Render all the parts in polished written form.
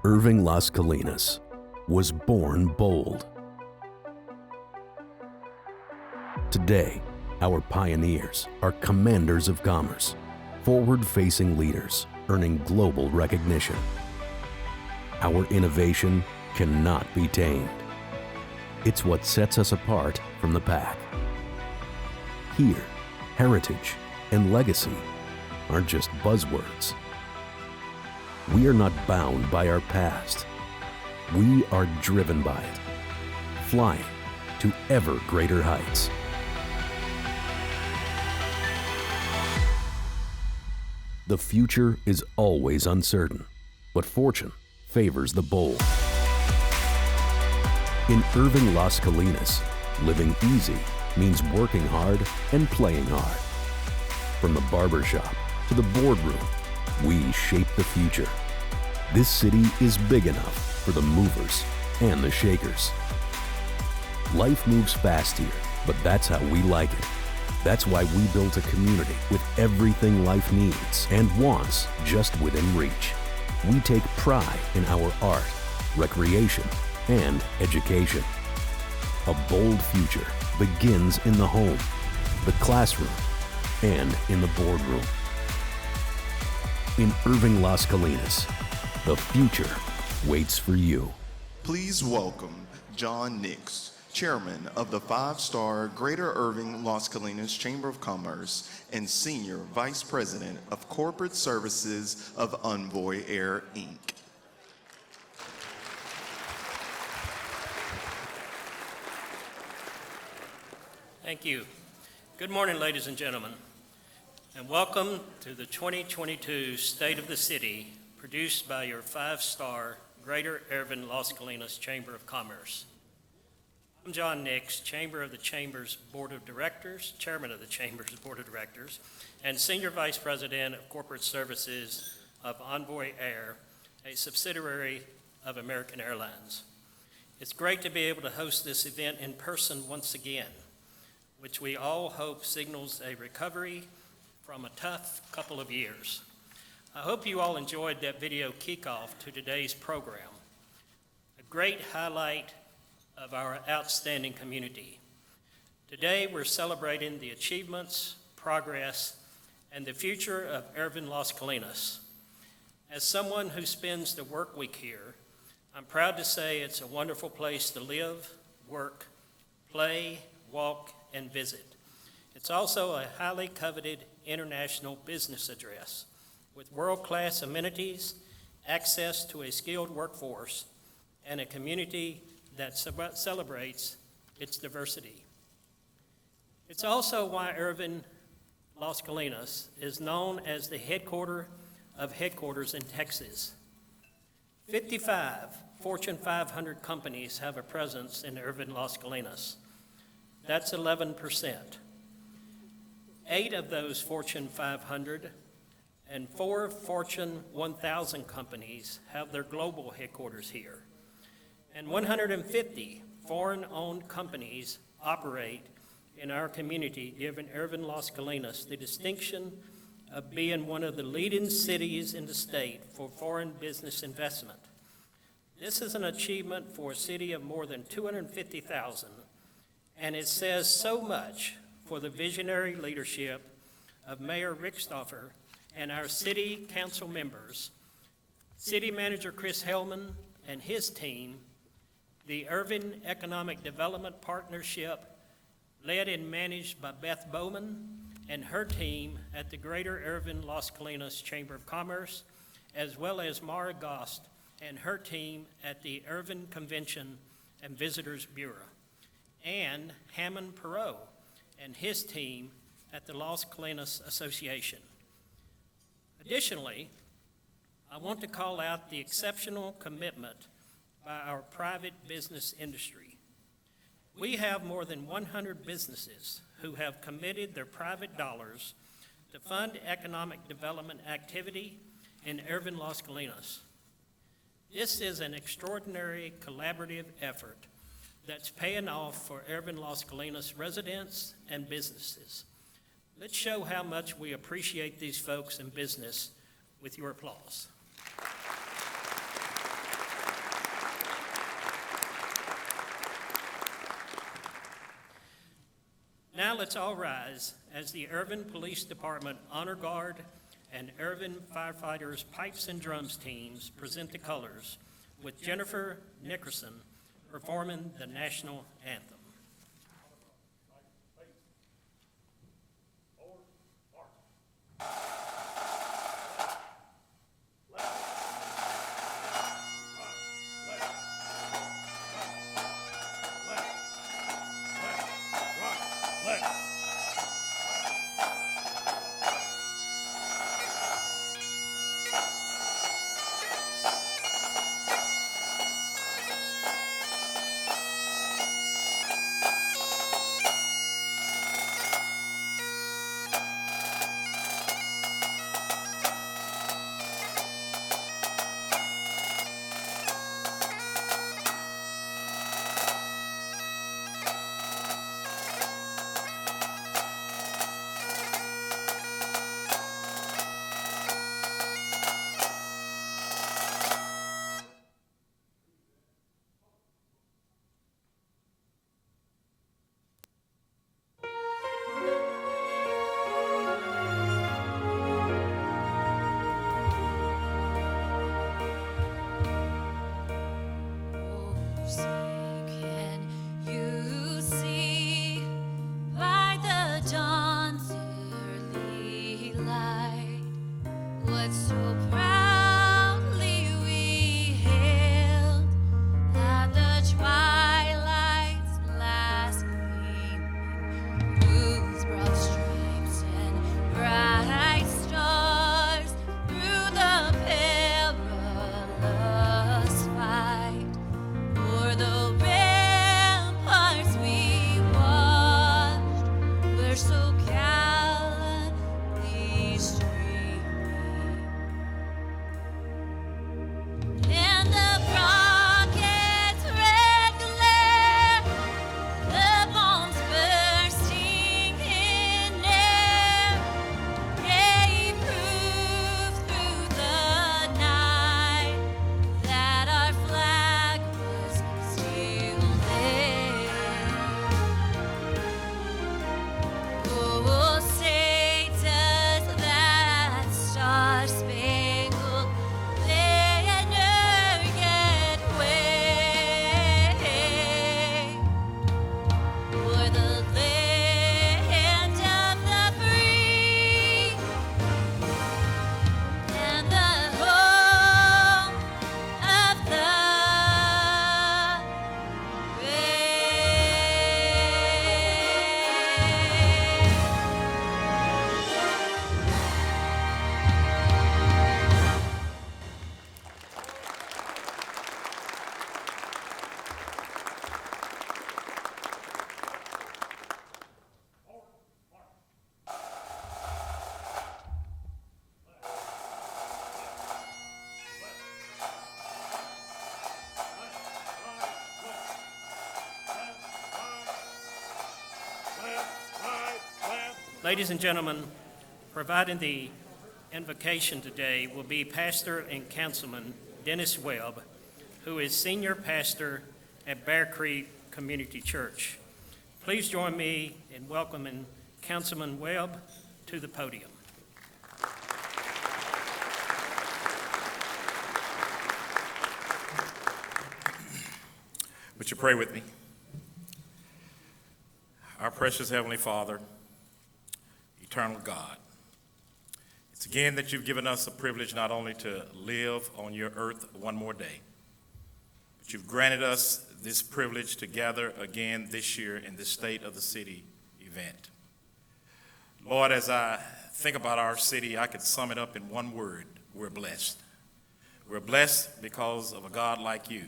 Irving-Las Colinas was born bold. Today, our pioneers are commanders of commerce, forward-facing leaders earning global recognition. Our innovation cannot be tamed. It's what sets us apart from the pack. Here, heritage and legacy aren't just buzzwords. We are not bound by our past. We are driven by it, flying to ever greater heights. The future is always uncertain, but fortune favors the bold. In Irving-Las Colinas, living easy means working hard and playing hard. From the barbershop to the boardroom, we shape the future. This city is big enough for the movers and the shakers. Life moves fast here, but that's how we like it. That's why we built a community with everything life needs and wants just within reach. We take pride in our art, recreation, and education. A bold future begins in the home, the classroom, and in the boardroom. In Irving-Las Colinas, the future waits for you. Please welcome John Nix, Chairman of the 5-star Greater Irving-Las Colinas Chamber of Commerce and Senior Vice President of Corporate Services of Envoy Air, Inc. Thank you. Good morning, ladies and gentlemen, and welcome to the 2022 State of the City, produced by your 5-star Greater Irving-Las Colinas Chamber of Commerce. I'm John Nix, Chairman of the Chamber's Board of Directors, and Senior Vice President of Corporate Services of Envoy Air, a subsidiary of American Airlines. It's great to be able to host this event in person once again, which we all hope signals a recovery from a tough couple of years. I hope you all enjoyed that video kickoff to today's program, a great highlight of our outstanding community. Today, we're celebrating the achievements, progress, and the future of Irving-Las Colinas. As someone who spends the work week here, I'm proud to say it's a wonderful place to live, work, play, walk, and visit. It's also a highly coveted international business address with world-class amenities, access to a skilled workforce, and a community that celebrates its diversity. It's also why Irving-Las Colinas is known as the headquarters of headquarters in Texas. 55 Fortune 500 companies have a presence in Irving-Las Colinas. That's 11%. 8 of those Fortune 500 and 4 Fortune 1000 companies have their global headquarters here. And 150 foreign-owned companies operate in our community, giving Irving-Las Colinas the distinction of being one of the leading cities in the state for foreign business investment. This is an achievement for a city of more than 250,000, and it says so much for the visionary leadership of Mayor Rick Stopfer and our city council members, City Manager Chris Hellman and his team, the Irving Economic Development Partnership, led and managed by Beth Bowman and her team at the Greater Irving-Las Colinas Chamber of Commerce, as well as Mara Gost and her team at the Irving Convention and Visitors Bureau, and Hammond Perot and his team at the Las Colinas Association. Additionally, I want to call out the exceptional commitment by our private business industry. We have more than 100 businesses who have committed their private dollars to fund economic development activity in Irving-Las Colinas. This is an extraordinary collaborative effort that's paying off for Irving-Las Colinas residents and businesses. Let's show how much we appreciate these folks in business with your applause. let's all rise as the Irving Police Department Honor Guard and Irving Firefighters Pipes and Drums teams present the colors, with Jennifer Nickerson performing the national anthem. Ladies and gentlemen, providing the invocation today will be Pastor and Councilman Dennis Webb, who is Senior Pastor at Bear Creek Community Church. Please join me in welcoming Councilman Webb to the podium. Would you pray with me? Our precious Heavenly Father, eternal God, it's again that you've given us a privilege not only to live on your earth one more day, but you've granted us this privilege to gather again this year in the State of the City event. Lord, as I think about our city, I could sum it up in one word: we're blessed. We're blessed because of a God like you,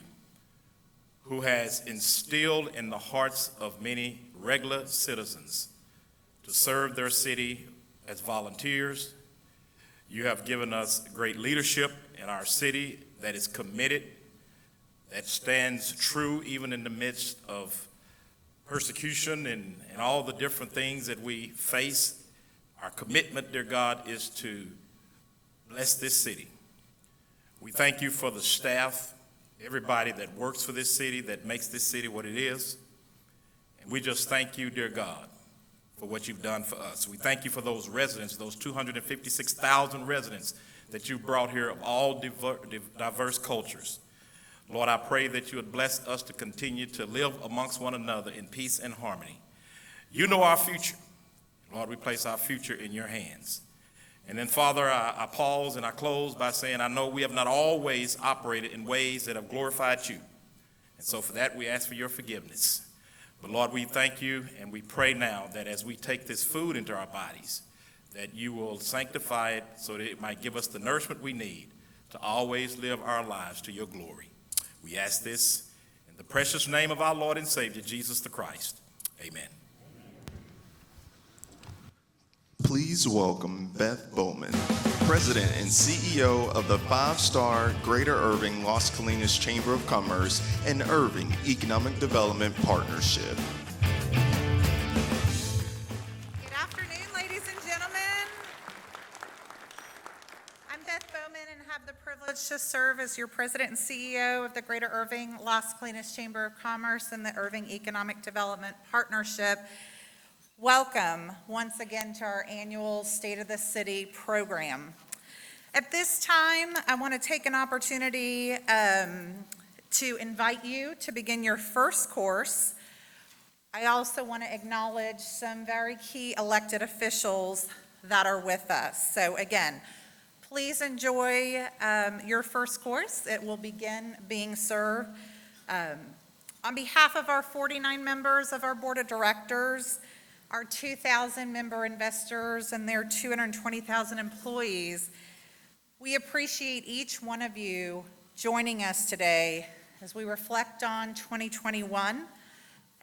who has instilled in the hearts of many regular citizens to serve their city as volunteers. You have given us great leadership in our city that is committed, that stands true even in the midst of persecution and all the different things that we face. Our commitment, dear God, is to bless this city. We thank you for the staff, everybody that works for this city, that makes this city what it is. And we just thank you, dear God, for what you've done for us. We thank you for those residents, those 256,000 residents that you brought here of all diverse cultures. Lord, I pray that you would bless us to continue to live amongst one another in peace and harmony. You know our future. Lord, we place our future in your hands. And then, Father, I pause and I close by saying I know we have not always operated in ways that have glorified you. And so for that, we ask for your forgiveness. But Lord, we thank you and we pray now that as we take this food into our bodies, that you will sanctify it so that it might give us the nourishment we need to always live our lives to your glory. We ask this in the precious name of our Lord and Savior, Jesus the Christ. Amen. Please welcome Beth Bowman, President and CEO of the 5-star Greater Irving-Las Colinas Chamber of Commerce and Irving Economic Development Partnership. Good afternoon, ladies and gentlemen. I'm Beth Bowman and have the privilege to serve as your President and CEO of the Greater Irving-Las Colinas Chamber of Commerce and the Irving Economic Development Partnership. Welcome once again to our annual State of the City program. At this time, I want to take an opportunity to invite you to begin your first course. I also want to acknowledge some very key elected officials that are with us. So again, please enjoy your first course. It will begin being served. On behalf of our 49 members of our Board of Directors, our 2,000 member investors, and their 220,000 employees, we appreciate each one of you joining us today as we reflect on 2021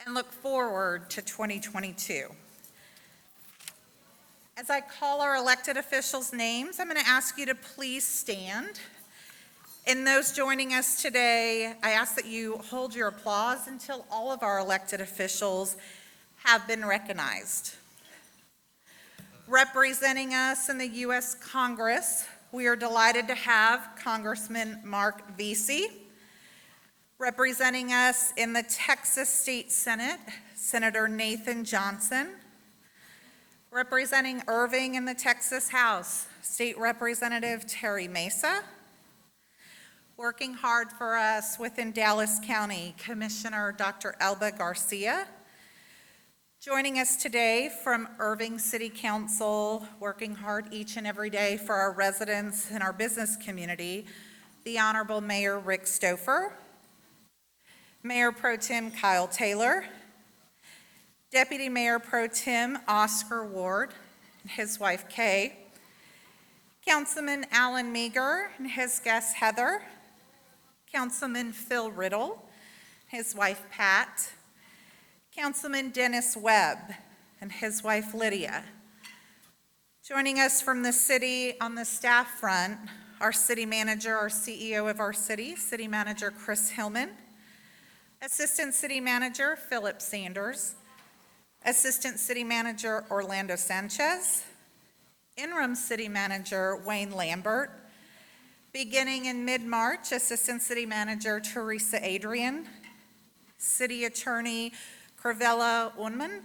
and look forward to 2022. As I call our elected officials' names, I'm going to ask you to please stand. And those joining us today, I ask that you hold your applause until all of our elected officials have been recognized. Representing us in the U.S. Congress, we are delighted to have Congressman Mark Vesey. Representing us in the Texas State Senate, Senator Nathan Johnson. Representing Irving in the Texas House, State Representative Terry Mesa. Working hard for us within Dallas County, Commissioner Dr. Elba Garcia. Joining us today from Irving City Council, working hard each and every day for our residents and our business community, the Honorable Mayor Rick Stopfer, Mayor Pro Tem Kyle Taylor, Deputy Mayor Pro Tem Oscar Ward and his wife Kay, Councilman Alan Meager and his guest Heather, Councilman Phil Riddle, his wife Pat, Councilman Dennis Webb and his wife Lydia. Joining us from the city on the staff front, our city manager, our CEO of our city, City Manager Chris Hillman, Assistant City Manager Philip Sanders, Assistant City Manager Orlando Sanchez, Interim City Manager Wayne Lambert, beginning in mid-March, Assistant City Manager Teresa Adrian, City Attorney Cravella Unman,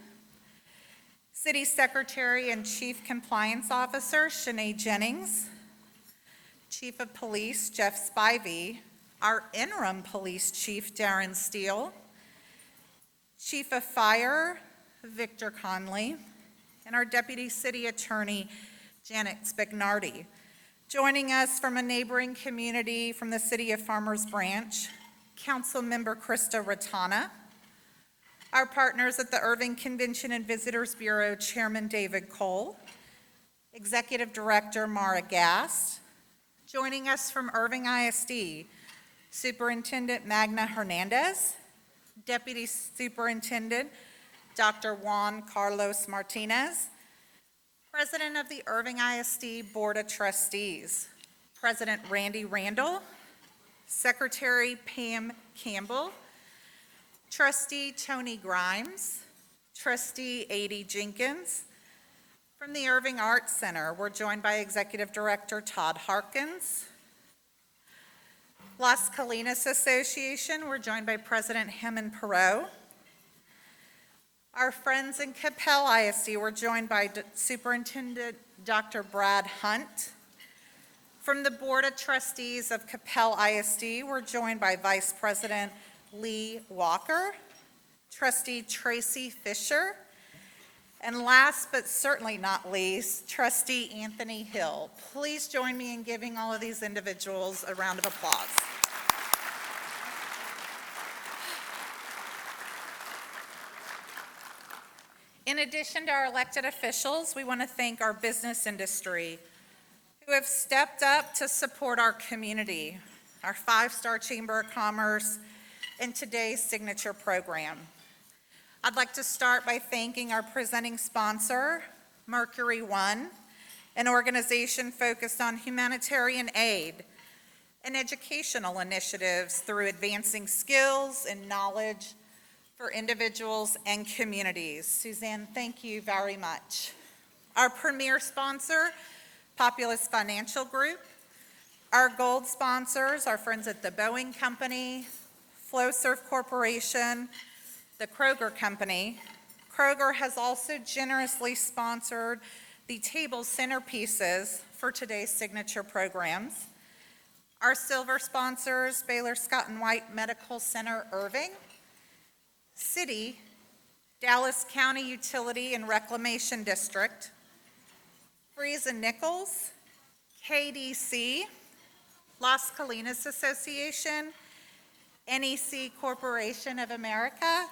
City Secretary and Chief Compliance Officer Shanae Jennings, Chief of Police Jeff Spivey, our Interim Police Chief Darren Steele, Chief of Fire Victor Conley, and our Deputy City Attorney Janet Spignardi. Joining us from a neighboring community from the City of Farmers Branch, Council Member Krista Ratana, our partners at the Irving Convention and Visitors Bureau, Chairman David Cole, Executive Director Mara Gast. Joining us from Irving ISD, Superintendent Magna Hernandez, Deputy Superintendent Dr. Juan Carlos Martinez, President of the Irving ISD Board of Trustees, President Randy Randall, Secretary Pam Campbell, Trustee Tony Grimes, Trustee Adie Jenkins. From the Irving Arts Center, we're joined by Executive Director Todd Harkins. Las Colinas Association, we're joined by President Hemon Perot. Our friends in Capel ISD were joined by Superintendent Dr. Brad Hunt. From the Board of Trustees of Capel ISD, we're joined by Vice President Lee Walker, Trustee Tracy Fisher, and last but certainly not least, Trustee Anthony Hill. Please join me in giving all of these individuals a round of applause. In addition to our elected officials, we want to thank our business industry who have stepped up to support our community, our five-star Chamber of Commerce, and today's signature program. I'd like to start by thanking our presenting sponsor, Mercury One, an organization focused on humanitarian aid and educational initiatives through advancing skills and knowledge for individuals and communities. Suzanne, thank you very much. Our premier sponsor, Populous Financial Group. Our gold sponsors, our friends at the Boeing Company, Flowserve Corporation, the Kroger Company. Kroger has also generously sponsored the table centerpieces for today's signature programs. Our silver sponsors, Baylor Scott and White Medical Center, Irving, City, Dallas County Utility and Reclamation District, Freeze and Nichols, KDC, Las Colinas Association, NEC Corporation of America,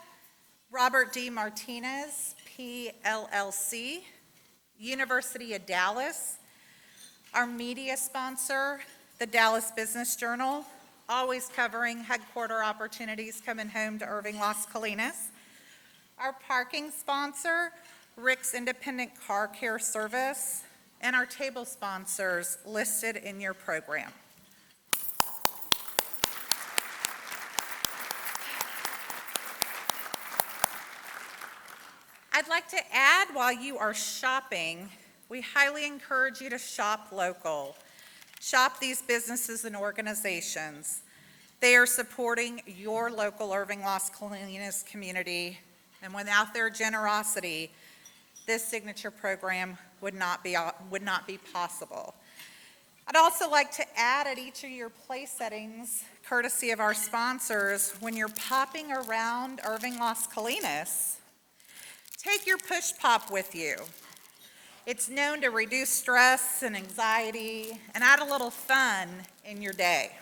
Robert D. Martinez, PLLC, University of Dallas, our media sponsor, the Dallas Business Journal, always covering headquarter opportunities coming home to Irving-Las Colinas, our parking sponsor, Rick's Independent Car Care Service, and our table sponsors listed in your program. I'd like to add, while you are shopping, we highly encourage you to shop local. Shop these businesses and organizations. They are supporting your local Irving-Las Colinas community, and without their generosity, this signature program would not be possible. I'd also like to add at each of your place settings, courtesy of our sponsors, when you're popping around Irving-Las Colinas, take your push pop with you. It's known to reduce stress and anxiety and add a little fun in your day.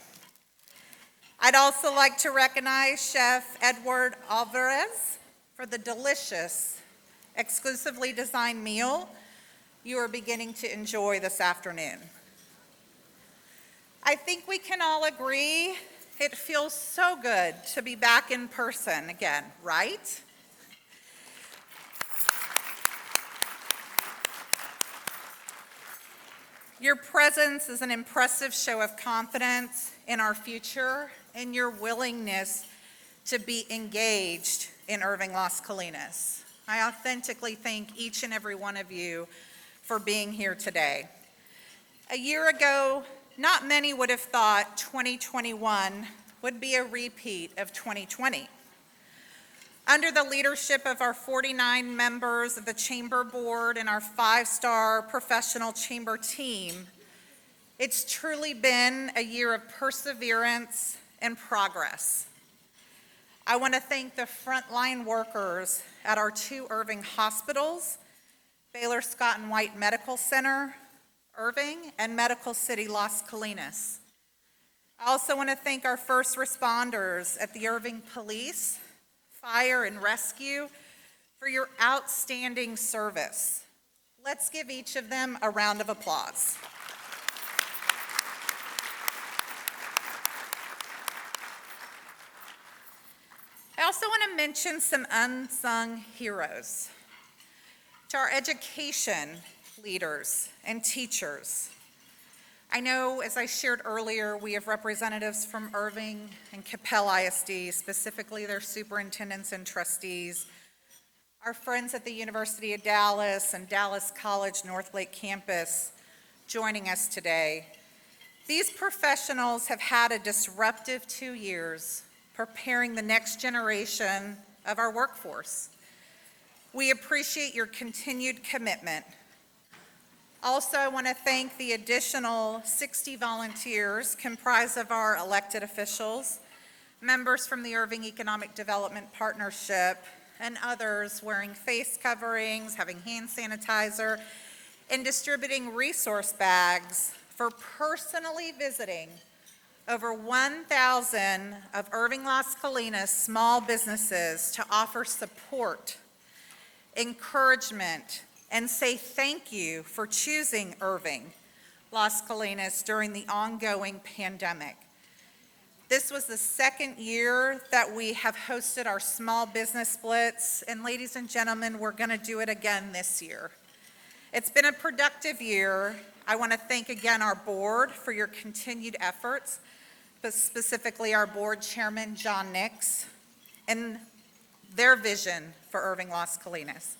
I'd also like to recognize Chef Edward Alvarez for the delicious, exclusively designed meal you are beginning to enjoy this afternoon. I think we can all agree it feels so good to be back in person again, right? Your presence is an impressive show of confidence in our future and your willingness to be engaged in Irving-Las Colinas. I authentically thank each and every one of you for being here today. A year ago, not many would have thought 2021 would be a repeat of 2020. Under the leadership of our 49 members of the Chamber Board and our five-star professional Chamber team, it's truly been a year of perseverance and progress. I want to thank the frontline workers at our two Irving hospitals, Baylor Scott and White Medical Center, Irving, and Medical City Las Colinas. I also want to thank our first responders at the Irving Police, Fire and Rescue for your outstanding service. Let's give each of them a round of applause. I also want to mention some unsung heroes. To our education leaders and teachers. I know, as I shared earlier, we have representatives from Irving and Capel ISD, specifically their superintendents and trustees, our friends at the University of Dallas and Dallas College Northlake campus joining us today. These professionals have had a disruptive 2 years preparing the next generation of our workforce. We appreciate your continued commitment. Also, I want to thank the additional 60 volunteers comprised of our elected officials, members from the Irving Economic Development Partnership, and others wearing face coverings, having hand sanitizer, and distributing resource bags for personally visiting over 1,000 of Irving-Las Colinas small businesses to offer support, encouragement, and say thank you for choosing Irving-Las Colinas during the ongoing pandemic. This was the second year that we have hosted our small business splits, and ladies and gentlemen, we're going to do it again this year. It's been a productive year. I want to thank again our board for your continued efforts, but specifically our board chairman, John Nix, and their vision for Irving-Las Colinas.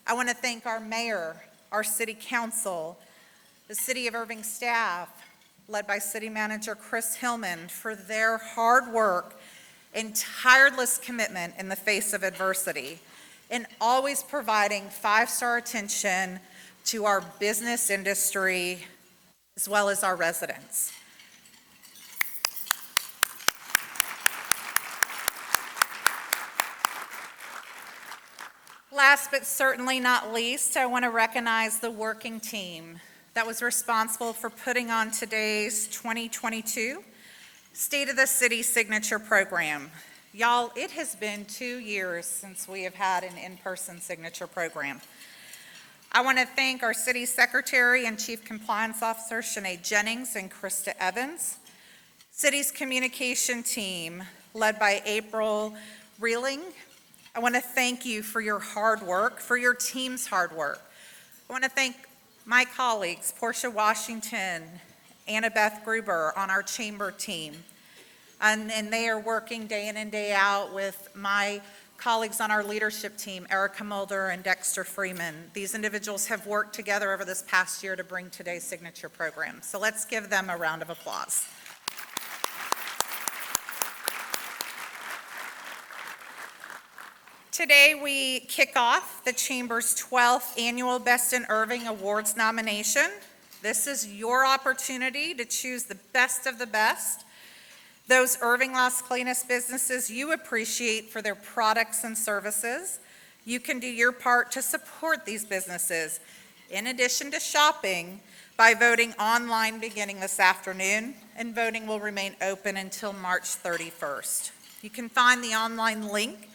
I want to thank our mayor, our city council, the City of Irving staff, led by City Manager Chris Hillman, for their hard work and tireless commitment in the face of adversity, and always providing five-star attention to our business industry as well as our residents. Last but certainly not least, I want to recognize the working team that was responsible for putting on today's 2022 State of the City Signature Program. Y'all, it has been 2 years since we have had an in-person signature program. I want to thank our City Secretary and Chief Compliance Officer, Shanae Jennings and Krista Evans, City's communication team, led by April Reeling. I want to thank you for your hard work, for your team's hard work. I want to thank my colleagues, Portia Washington, Annabeth Gruber on our chamber team. And they are working day in and day out with my colleagues on our leadership team, Erica Mulder and Dexter Freeman. These individuals have worked together over this past year to bring today's signature program. So let's give them a round of applause. Today, we kick off the Chamber's 12th Annual Best in Irving Awards nomination. This is your opportunity to choose the best of the best, those Irving-Las Colinas businesses you appreciate for their products and services. You can do your part to support these businesses, in addition to shopping, by voting online beginning this afternoon, and voting will remain open until March 31st. You can find the online link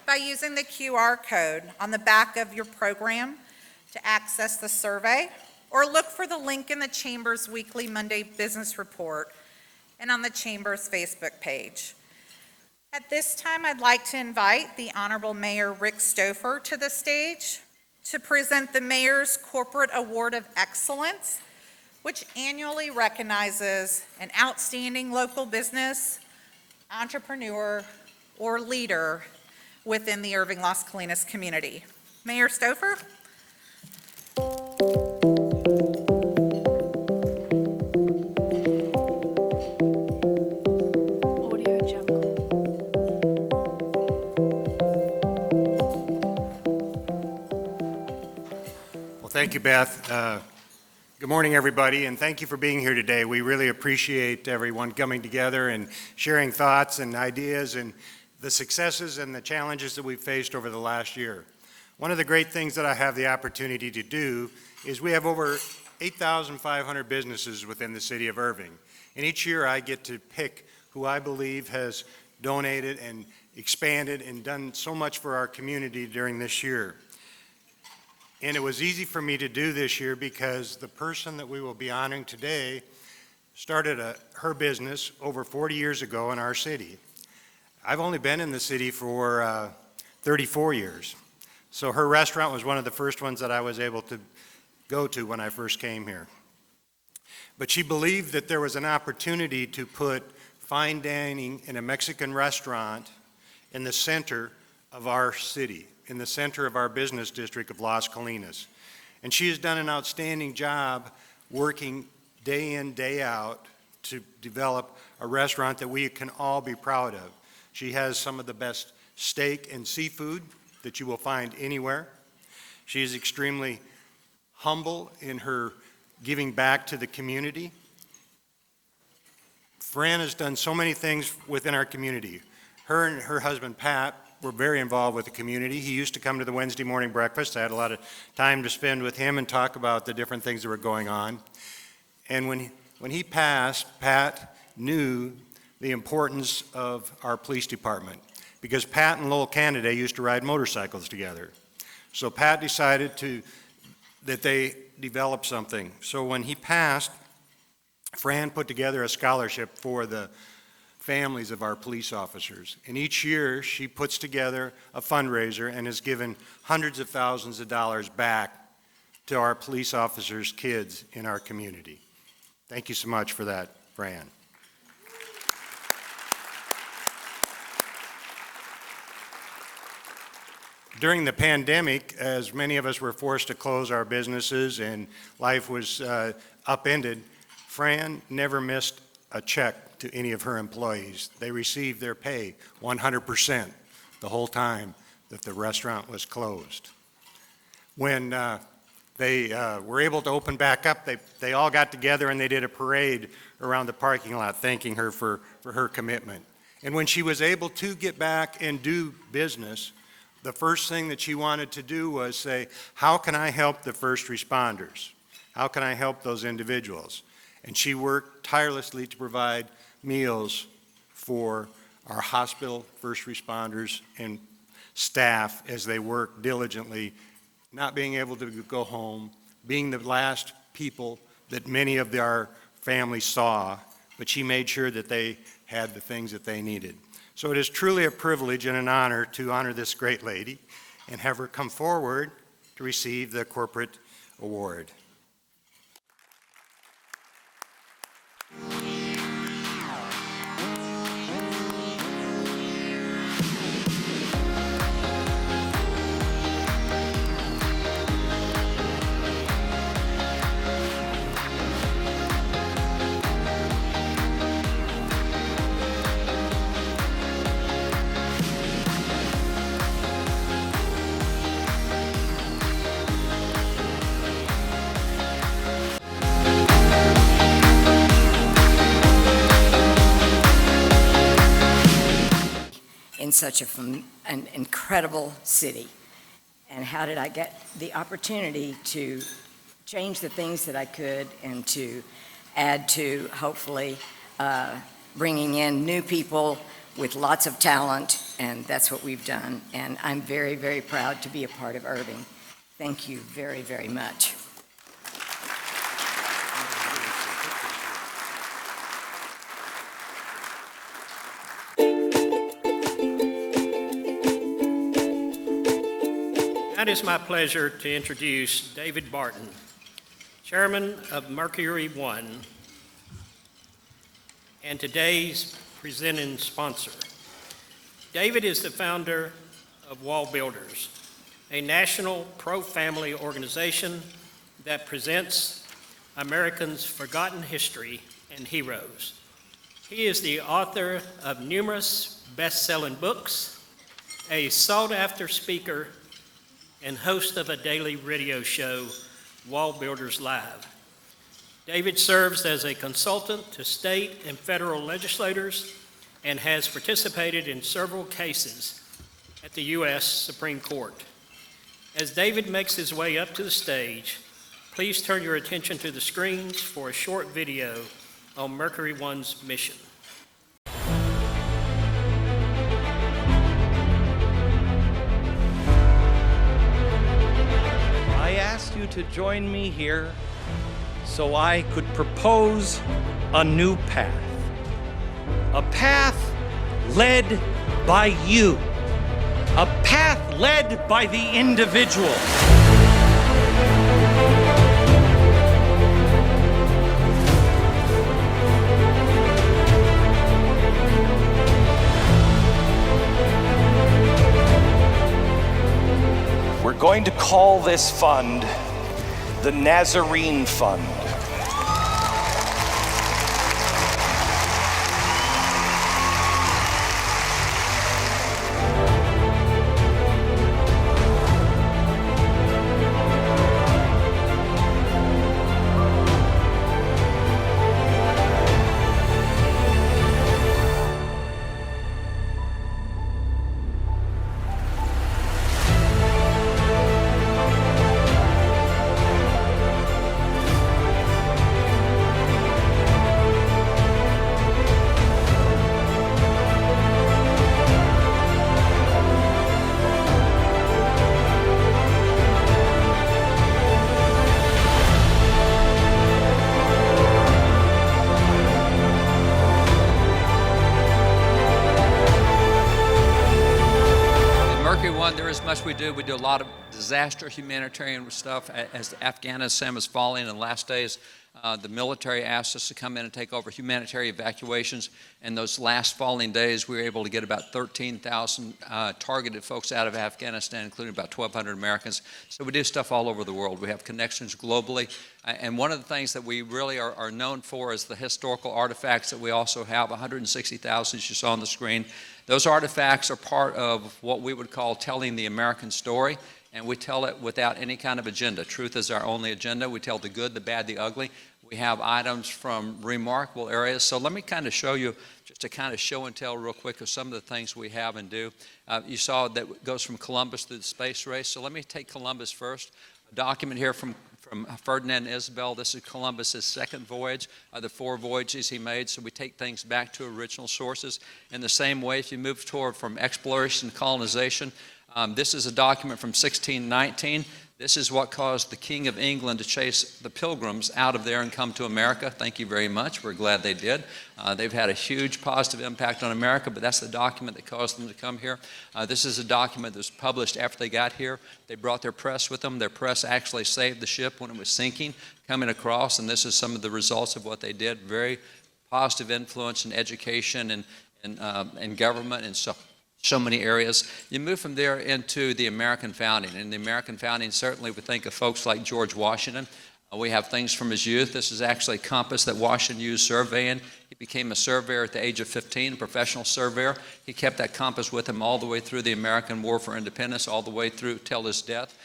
by using the QR code on the back of your program to access the survey, or look for the link in the Chamber's weekly Monday business report and on the Chamber's Facebook page. At this time, I'd like to invite the Honorable Mayor Rick Stopfer to the stage to present the Mayor's Corporate Award of Excellence, which annually recognizes an outstanding local business, entrepreneur, or leader within the Irving-Las Colinas community. Mayor Stopfer. Well, thank you, Beth. Good morning, everybody, and thank you for being here today. We really appreciate everyone coming together and sharing thoughts and ideas and the successes and the challenges that we've faced over the last year. One of the great things that I have the opportunity to do is we have over 8,500 businesses within the city of Irving. And each year I get to pick who I believe has donated and expanded and done so much for our community during this year. And it was easy for me to do this year because the person that we will be honoring today started her business over 40 years ago in our city. I've only been in the city for 34 years. So her restaurant was one of the first ones that I was able to go to when I first came here. But she believed that there was an opportunity to put fine dining in a Mexican restaurant in the center of our city, in the center of our business district of Las Colinas. And she has done an outstanding job working day in, day out to develop a restaurant that we can all be proud of. She has some of the best steak and seafood that you will find anywhere. She is extremely humble in her giving back to the community. Fran has done so many things within our community. Her and her husband, Pat, were very involved with the community. He used to come to the Wednesday morning breakfast. I had a lot of time to spend with him and talk about the different things that were going on. And when he passed, Pat knew the importance of our police department, because Pat and Lowell Canada used to ride motorcycles together. So Pat decided that they develop something. So when he passed, Fran put together a scholarship for the families of our police officers. And each year she puts together a fundraiser and has given hundreds of thousands of dollars back to our police officers' kids in our community. Thank you so much for that, Fran. During the pandemic, as many of us were forced to close our businesses and life was upended, Fran never missed a check to any of her employees. They received their pay 100% the whole time that the restaurant was closed. When they were able to open back up, they all got together and they did a parade around the parking lot thanking her for her commitment. And when she was able to get back and do business, the first thing that she wanted to do was say, how can I help the first responders? How can I help those individuals? And she worked tirelessly to provide meals for our hospital first responders and staff as they worked diligently, not being able to go home, being the last people that many of our families saw, but she made sure that they had the things that they needed. So it is truly a privilege and an honor to honor this great lady and have her come forward to receive the corporate award. In such an incredible city. And how did I get the opportunity to change the things that I could and to add to, hopefully, bringing in new people with lots of talent, and that's what we've done. And I'm very, very proud to be a part of Irving. Thank you very, very much. It is my pleasure to introduce David Barton, Chairman of Mercury One, and today's presenting sponsor. David is the founder of Wall Builders, a national pro-family organization that presents Americans' forgotten history and heroes. He is the author of numerous best-selling books, a sought-after speaker, and host of a daily radio show, Wall Builders Live. David serves as a consultant to state and federal legislators and has participated in several cases at the U.S. Supreme Court. As David makes his way up to the stage, please turn your attention to the screens for a short video on Mercury One's mission. I asked you to join me here so I could propose a new path. A path led by you. A path led by the individual. We're going to call this fund the Nazarene Fund. we do a lot of disaster humanitarian stuff. As Afghanistan was falling in the last days, the military asked us to come in and take over humanitarian evacuations. And those last falling days, we were able to get about 13,000 targeted folks out of Afghanistan, including about 1,200 Americans. So we do stuff all over the world. We have connections globally. And one of the things that we really are known for is the historical artifacts that we also have, 160,000 as you saw on the screen. Those artifacts are part of what we would call telling the American story, and we tell it without any kind of agenda. Truth is our only agenda. We tell the good, the bad, the ugly. We have items from remarkable areas. So let me kind of show you, just to kind of show and tell real quick of some of the things we have and do. You saw that goes from Columbus to the space race. So let me take Columbus first. A document here from Ferdinand and Isabel. This is Columbus's second voyage of the 4 voyages he made. So we take things back to original sources. In the same way, if you move toward from exploration to colonization, this is a document from 1619. This is what caused the King of England to chase the Pilgrims out of there and come to America. Thank you very much. We're glad they did. They've had a huge positive impact on America, but that's the document that caused them to come here. This is a document that was published after they got here. They brought their press with them. Their press actually saved the ship when it was sinking, coming across, and this is some of the results of what they did. Very positive influence in education and government and so many areas. You move from there into the American founding. In the American founding, certainly we think of folks like George Washington. We have things from his youth. This is actually a compass that Washington used surveying. He became a surveyor at the age of 15, a professional surveyor. He kept that compass with him all the way through the American War for Independence, all the way through till his death.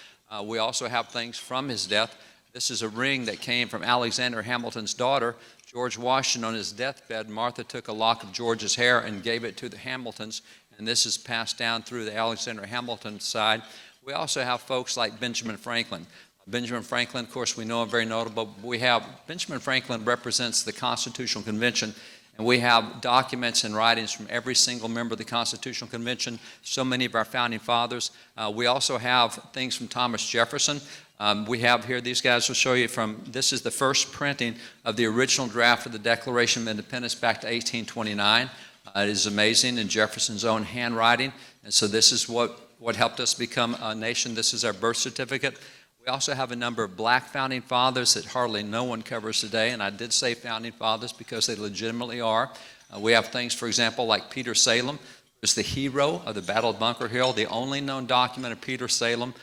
We also have things from his death. This is a ring that came from Alexander Hamilton's daughter, George Washington. On his deathbed, Martha took a lock of George's hair and gave it to the Hamiltons. And this is passed down through the Alexander Hamilton side. We also have folks like Benjamin Franklin. Benjamin Franklin, of course, we know him very notable. We have Benjamin Franklin represents the Constitutional Convention, and we have documents and writings from every single member of the Constitutional Convention, so many of our founding fathers. We also have things from Thomas Jefferson. We have here, these guys will show you from, this is the first printing of the original draft of the Declaration of Independence back to 1829. It is amazing in Jefferson's own handwriting, and so this is what helped us become a nation. This is our birth certificate. We also have a number of black founding fathers that hardly no one covers today, and I did say founding fathers because they legitimately are. We have things, for example, like Peter Salem, who is the hero of the Battle of Bunker Hill, the only known document of Peter Salem.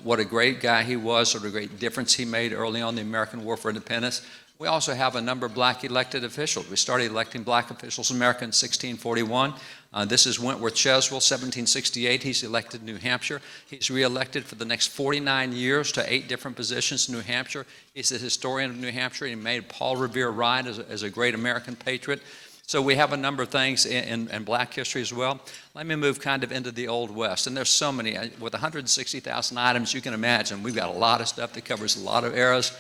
What a great guy he was, what a great difference he made early on in the American War for Independence. We also have a number of black elected officials. We started electing black officials in America in 1641. This is Wentworth Cheswell, 1768. He's elected in New Hampshire. He's reelected for the next 49 years to 8 different positions in New Hampshire. He's the historian of New Hampshire. He made Paul Revere ride as a great American patriot. So we have a number of things in black history as well. Let me move kind of into the Old West. And there's so many. With 160,000 items, you can imagine we've got a lot of stuff that covers a lot of eras.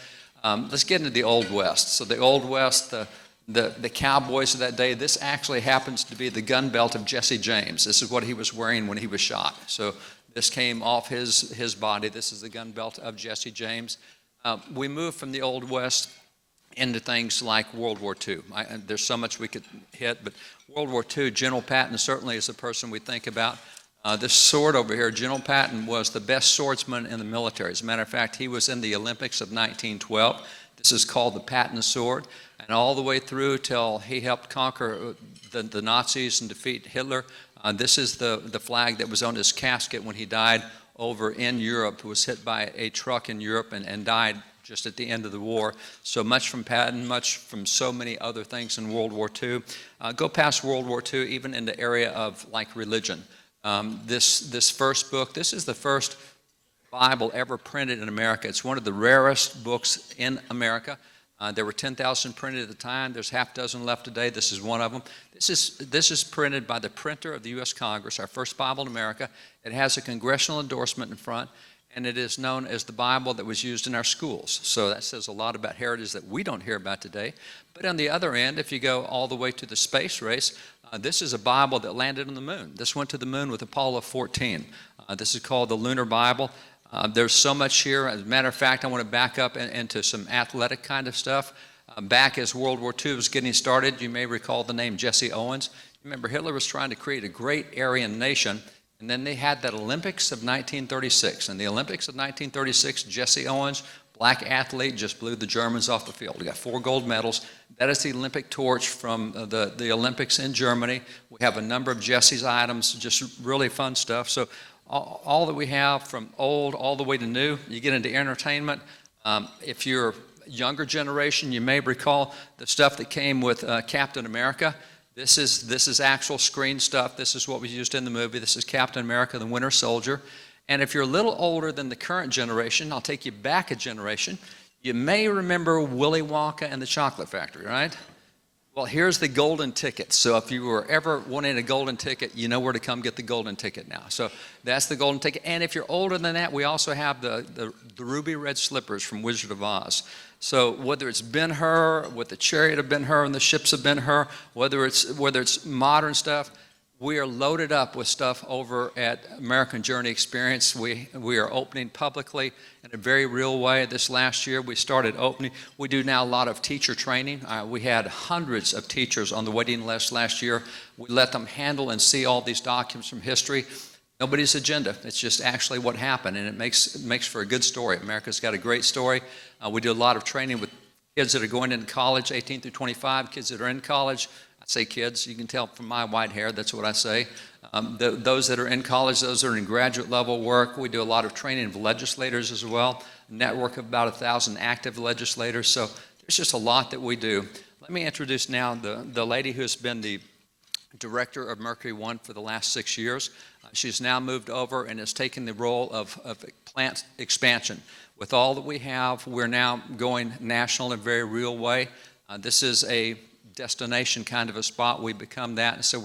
Let's get into the Old West. So the Old West, the cowboys of that day, this actually happens to be the gun belt of Jesse James. This is what he was wearing when he was shot. So this came off his body. This is the gun belt of Jesse James. We move from the Old West into things like World War II. There's so much we could hit, but World War II, General Patton certainly is the person we think about. This sword over here, General Patton was the best swordsman in the military. As a matter of fact, he was in the Olympics of 1912. This is called the Patton Sword. And all the way through till he helped conquer the Nazis and defeat Hitler. This is the flag that was on his casket when he died over in Europe. He was hit by a truck in Europe and died just at the end of the war. So much from Patton, much from so many other things in World War II. Go past World War II, even in the area of like religion. This first book, this is the first Bible ever printed in America. It's one of the rarest books in America. There were 10,000 printed at the time. There's half a dozen left today. This is one of them. This is printed by the printer of the U.S. Congress, our first Bible in America. It has a congressional endorsement in front, and it is known as the Bible that was used in our schools. So that says a lot about heritage that we don't hear about today. But on the other end, if you go all the way to the space race, this is a Bible that landed on the moon. This went to the moon with Apollo 14. This is called the Lunar Bible. There's so much here. As a matter of fact, I want to back up into some athletic kind of stuff. Back as World War II was getting started, you may recall the name Jesse Owens. Remember, Hitler was trying to create a great Aryan nation, And then they had that Olympics of 1936. In the Olympics of 1936, Jesse Owens, black athlete, just blew the Germans off the field. He got 4 gold medals. That is the Olympic torch from the Olympics in Germany. We have a number of Jesse's items, just really fun stuff. So all that we have from old all the way to new, you get into entertainment. If you're a younger generation, you may recall the stuff that came with Captain America. This is actual screen stuff. This is what was used in the movie. This is Captain America, the Winter Soldier. And if you're a little older than the current generation, I'll take you back a generation. You may remember Willy Wonka and the Chocolate Factory, right? Well, here's the golden ticket. So if you were ever wanting a golden ticket, you know where to come get the golden ticket now. So that's the golden ticket. And if you're older than that, we also have the ruby red slippers from Wizard of Oz. So whether it's Ben-Hur, with the chariot of Ben-Hur and the ships of Ben-Hur, whether it's modern stuff, we are loaded up with stuff over at American Journey Experience. We are opening publicly in a very real way. This last year we started opening. We do now a lot of teacher training. We had hundreds of teachers on the waiting list last year. We let them handle and see all these documents from history. Nobody's agenda. It's just actually what happened, and it makes for a good story. America's got a great story. We do a lot of training with kids that are going into college, 18 through 25, kids that are in college. I say kids, you can tell from my white hair, that's what I say. Those that are in college, those that are in graduate level work. We do a lot of training of legislators as well, a network of about 1,000 active legislators. So there's just a lot that we do. Let me introduce now the lady who's been the director of Mercury One for the last 6 years. She's now moved over and has taken the role of plant expansion. With all that we have, we're now going national in a very real way. This is a destination kind of a spot. We become that, and so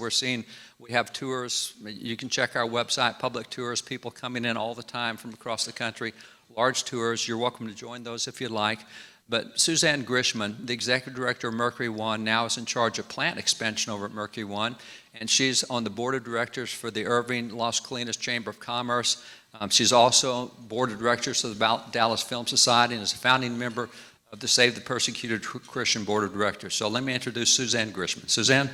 we have tours. You can check our website, public tours, people coming in all the time from across the country, large tours. You're welcome to join those if you'd like. But Suzanne Grishman, the executive director of Mercury One, now is in charge of plant expansion over at Mercury One, and she's on the board of directors for the Irving-Las Colinas Chamber of Commerce. She's also board of directors of the Dallas Film Society and is a founding member of the Save the Persecuted Christian Board of Directors. So let me introduce Suzanne Grishman. Suzanne?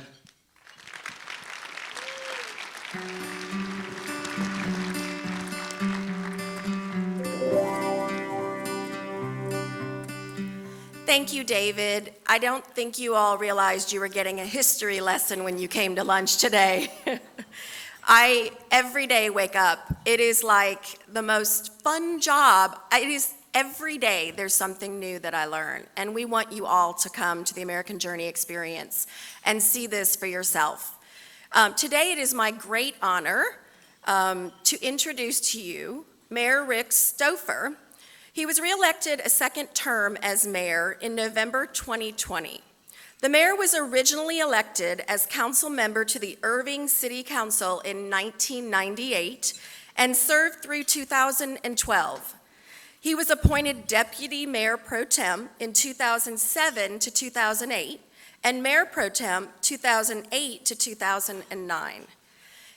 Thank you, David. I don't think you all realized you were getting a history lesson when you came to lunch today. I, every day, wake up. It is like the most fun job. It is every day there's something new that I learn, and we want you all to come to the American Journey Experience and see this for yourself. Today it is my great honor to introduce to you Mayor Rick Stopfer. He was reelected a second term as mayor in November 2020. The mayor was originally elected as council member to the Irving City Council in 1998 and served through 2012. He was appointed Deputy Mayor Pro Tem in 2007 to 2008 and Mayor Pro Tem 2008 to 2009.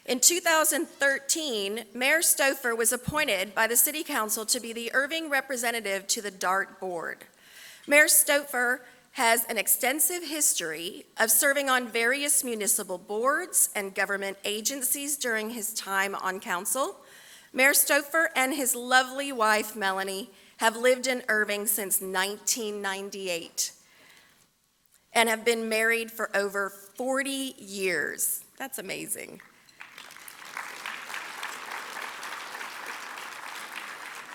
In 2013, Mayor Stopfer was appointed by the City Council to be the Irving representative to the DART Board. Mayor Stopfer has an extensive history of serving on various municipal boards and government agencies during his time on council. Mayor Stopfer and his lovely wife, Melanie, have lived in Irving since 1998 and have been married for over 40 years. That's amazing.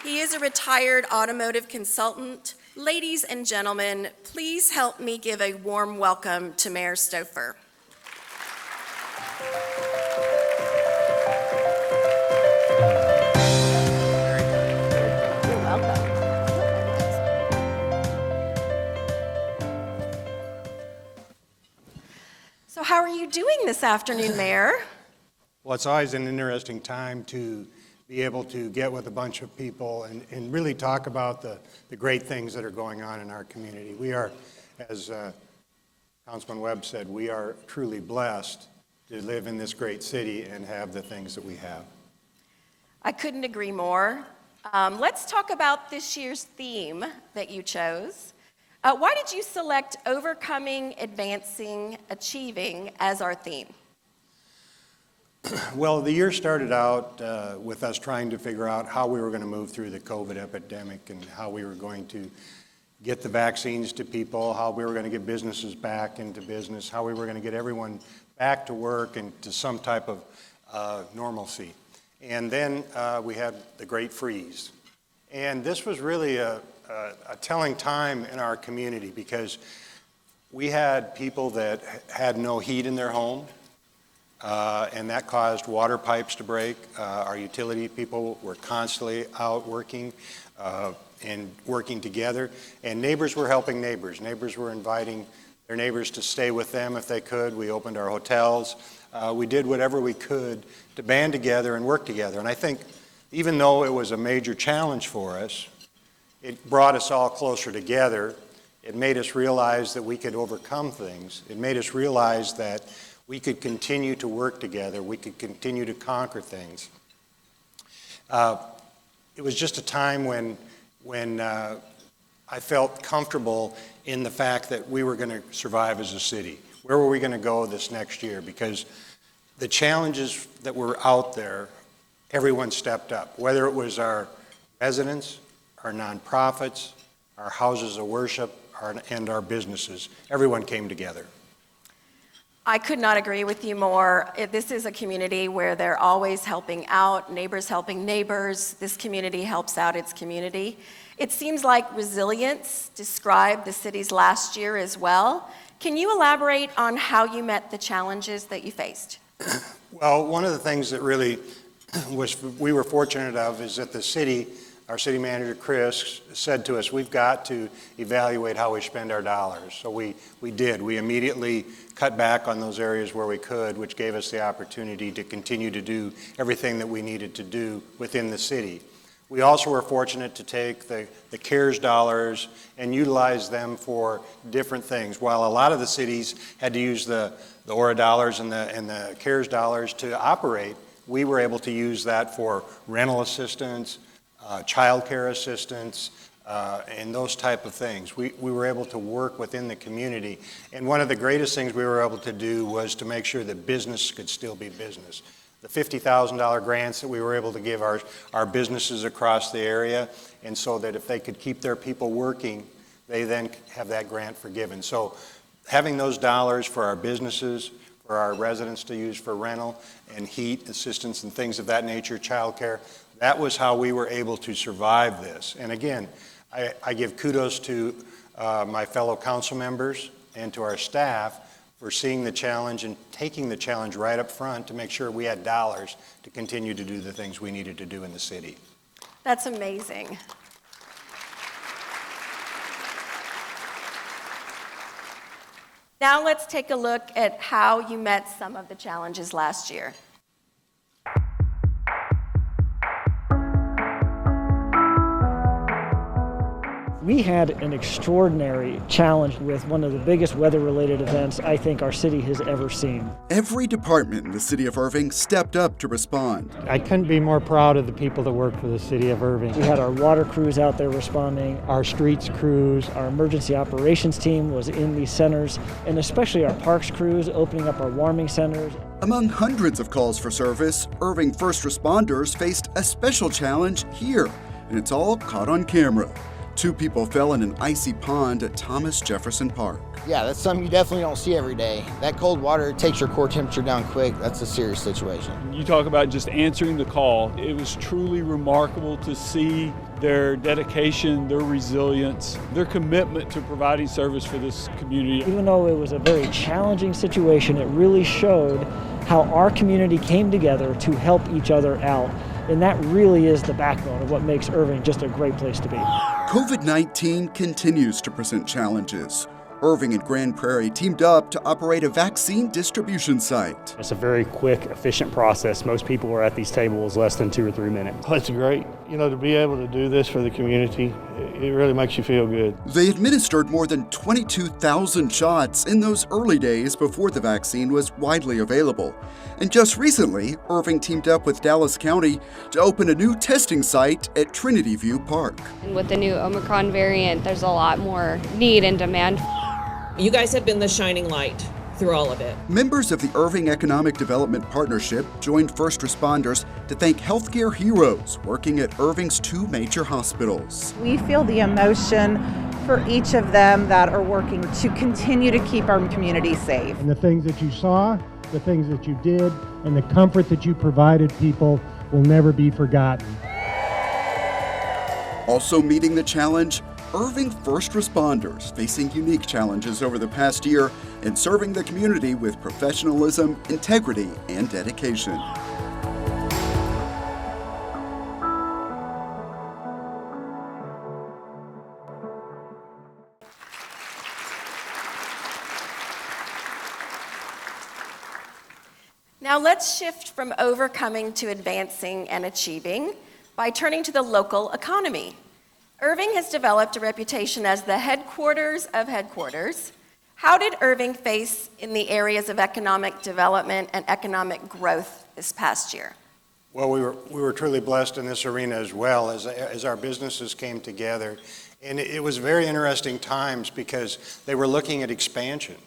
He is a retired automotive consultant. Ladies and gentlemen, please help me give a warm welcome to Mayor Stopfer. So how are you doing this afternoon, Mayor? Well, it's always an interesting time to be able to get with a bunch of people and really talk about the great things that are going on in our community. We are, as Councilman Webb said, we are truly blessed to live in this great city and have the things that we have. I couldn't agree more. Let's talk about this year's theme that you chose. Why did you select overcoming, advancing, achieving as our theme? Well, the year started out with us trying to figure out how we were going to move through the COVID epidemic and how we were going to get the vaccines to people, how we were going to get businesses back into business, how we were going to get everyone back to work and to some type of normalcy. And then we had the Great Freeze. And this was really a telling time in our community because we had people that had no heat in their home, and that caused water pipes to break. Our utility people were constantly out working and working together, and neighbors were helping neighbors. Neighbors were inviting their neighbors to stay with them if they could. We opened our hotels. We did whatever we could to band together and work together. And I think even though it was a major challenge for us, it brought us all closer together. It made us realize that we could overcome things. It made us realize that we could continue to work together. We could continue to conquer things. It was just a time when I felt comfortable in the fact that we were going to survive as a city. Where were we going to go this next year? Because the challenges that were out there, everyone stepped up, whether it was our residents, our nonprofits, our houses of worship, and our businesses. Everyone came together. I could not agree with you more. This is a community where they're always helping out, neighbors helping neighbors. This community helps out its community. It seems like resilience described the city's last year as well. Can you elaborate on how you met the challenges that you faced? Well, one of the things that really we were fortunate of is that the city, our city manager, Chris, said to us, we've got to evaluate how we spend our dollars. So we did. We immediately cut back on those areas where we could, which gave us the opportunity to continue to do everything that we needed to do within the city. We also were fortunate to take the CARES dollars and utilize them for different things. While a lot of the cities had to use the ORA dollars and the CARES dollars to operate, we were able to use that for rental assistance, child care assistance, and those type of things. We were able to work within the community. And one of the greatest things we were able to do was to make sure that business could still be business. The $50,000 grants that we were able to give our businesses across the area, and so that if they could keep their people working, they then have that grant forgiven. So having those dollars for our businesses, for our residents to use for rental and heat assistance and things of that nature, childcare, that was how we were able to survive this. And again, I give kudos to my fellow council members and to our staff for seeing the challenge and taking the challenge right up front to make sure we had dollars to continue to do the things we needed to do in the city. That's amazing. Now let's take a look at how you met some of the challenges last year. We had an extraordinary challenge with one of the biggest weather-related events I think our city has ever seen. Every department in the city of Irving stepped up to respond. I couldn't be more proud of the people that work for the city of Irving. We had our water crews out there responding, our streets crews, our emergency operations team was in these centers, and especially our parks crews opening up our warming centers. Among hundreds of calls for service, Irving first responders faced a special challenge here, and it's all caught on camera. 2 people fell in an icy pond at Thomas Jefferson Park. Yeah, that's something you definitely don't see every day. That cold water takes your core temperature down quick. That's a serious situation. You talk about just answering the call. It was truly remarkable to see their dedication, their resilience, their commitment to providing service for this community. Even though it was a very challenging situation, it really showed how our community came together to help each other out. And that really is the backbone of what makes Irving just a great place to be. COVID-19 continues to present challenges. Irving and Grand Prairie teamed up to operate a vaccine distribution site. It's a very quick, efficient process. Most people were at these tables less than 2 or 3 minutes. It's great. To be able to do this for the community, it really makes you feel good. They administered more than 22,000 shots in those early days before the vaccine was widely available. And just recently, Irving teamed up with Dallas County to open a new testing site at Trinity View Park. With the new Omicron variant, there's a lot more need and demand. You guys have been the shining light through all of it. Members of the Irving Economic Development Partnership joined first responders to thank healthcare heroes working at Irving's 2 major hospitals. We feel the emotion for each of them that are working to continue to keep our community safe. And the things that you saw, the things that you did, and the comfort that you provided people will never be forgotten. Also meeting the challenge, Irving first responders facing unique challenges over the past year in serving the community with professionalism, integrity, and dedication. Now let's shift from overcoming to advancing and achieving by turning to the local economy. Irving has developed a reputation as the headquarters of headquarters. How did Irving face in the areas of economic development and economic growth this past year? Well, we were truly blessed in this arena as well as our businesses came together. And it was very interesting times because they were looking at expansion.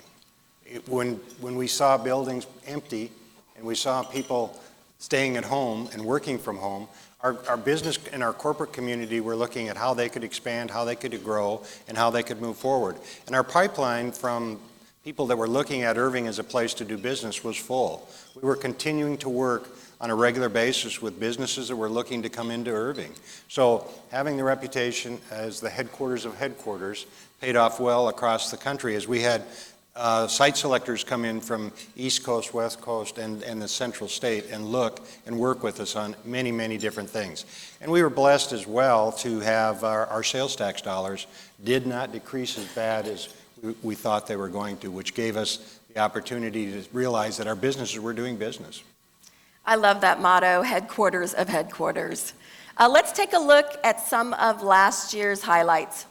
When we saw buildings empty and we saw people staying at home and working from home, our business and our corporate community were looking at how they could expand, how they could grow, and how they could move forward. And our pipeline from people that were looking at Irving as a place to do business was full. We were continuing to work on a regular basis with businesses that were looking to come into Irving. So having the reputation as the headquarters of headquarters paid off well across the country as we had site selectors come in from East Coast, West Coast, and the Central State and look and work with us on many, many different things. And we were blessed as well to have our sales tax dollars did not decrease as bad as we thought they were going to, which gave us the opportunity to realize that our businesses were doing business. I love that motto, headquarters of headquarters. Let's take a look at some of last year's highlights.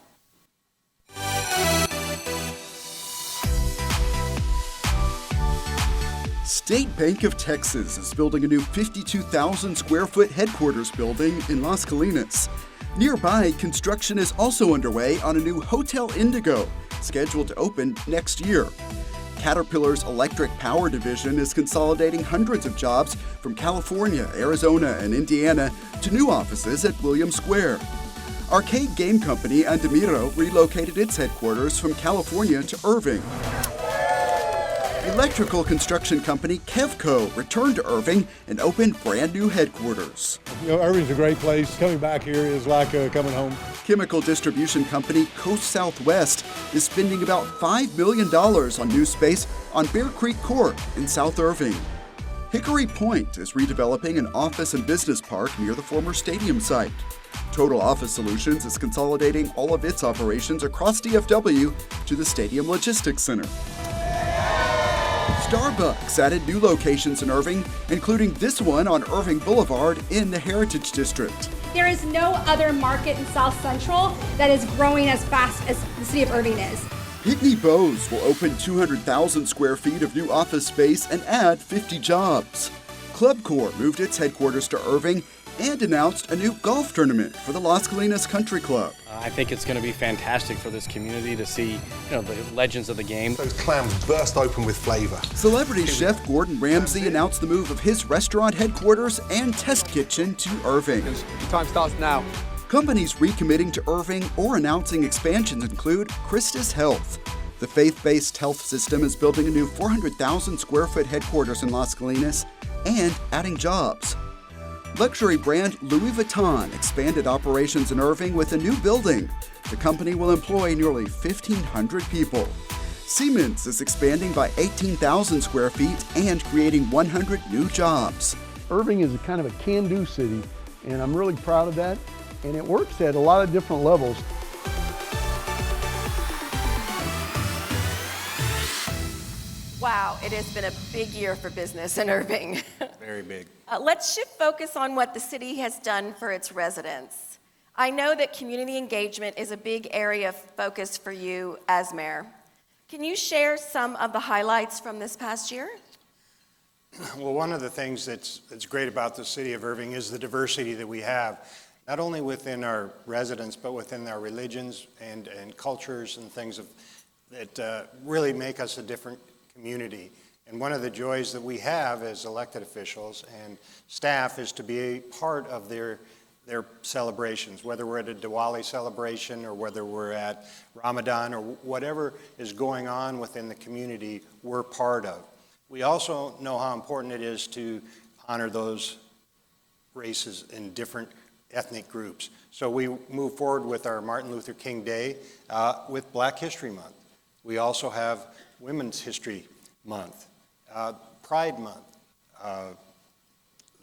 State Bank of Texas is building a new 52,000 square foot headquarters building in Las Colinas. Nearby, construction is also underway on a new Hotel Indigo, scheduled to open next year. Caterpillar's electric power division is consolidating hundreds of jobs from California, Arizona, and Indiana to new offices at Williams Square. Arcade game company Andamiro relocated its headquarters from California to Irving. Electrical construction company Kevco returned to Irving and opened brand new headquarters. You know, Irving's a great place. Coming back here is like coming home. Chemical distribution company Coast Southwest is spending about $5 million on new space on Bear Creek Court in South Irving. Hickory Point is redeveloping an office and business park near the former stadium site. Total Office Solutions is consolidating all of its operations across DFW to the Stadium Logistics Center. Starbucks added new locations in Irving, including this one on Irving Boulevard in the Heritage District. There is no other market in South Central that is growing as fast as the city of Irving is. Pitney Bowes will open 200,000 square feet of new office space and add 50 jobs. Club Corps moved its headquarters to Irving and announced a new golf tournament for the Las Colinas Country Club. I think it's going to be fantastic for this community to see, the legends of the game. Those clams burst open with flavor. Celebrity chef Gordon Ramsay announced the move of his restaurant headquarters and test kitchen to Irving. Time starts now. Companies recommitting to Irving or announcing expansions include Christus Health. The faith-based health system is building a new 400,000 square foot headquarters in Las Colinas and adding jobs. Luxury brand Louis Vuitton expanded operations in Irving with a new building. The company will employ nearly 1,500 people. Siemens is expanding by 18,000 square feet and creating 100 new jobs. Irving is a kind of a can-do city, and I'm really proud of that. And it works at a lot of different levels. Wow, it has been a big year for business in Irving. Very big. Let's shift focus on what the city has done for its residents. I know that community engagement is a big area of focus for you as mayor. Can you share some of the highlights from this past year? Well, one of the things that's great about the city of Irving is the diversity that we have, not only within our residents, but within our religions and cultures and things that really make us a different community. And one of the joys that we have as elected officials and staff is to be a part of their celebrations, whether we're at a Diwali celebration or whether we're at Ramadan or whatever is going on within the community, we're part of. We also know how important it is to honor those races in different ethnic groups. So we move forward with our Martin Luther King Day with Black History Month. We also have Women's History Month, Pride Month,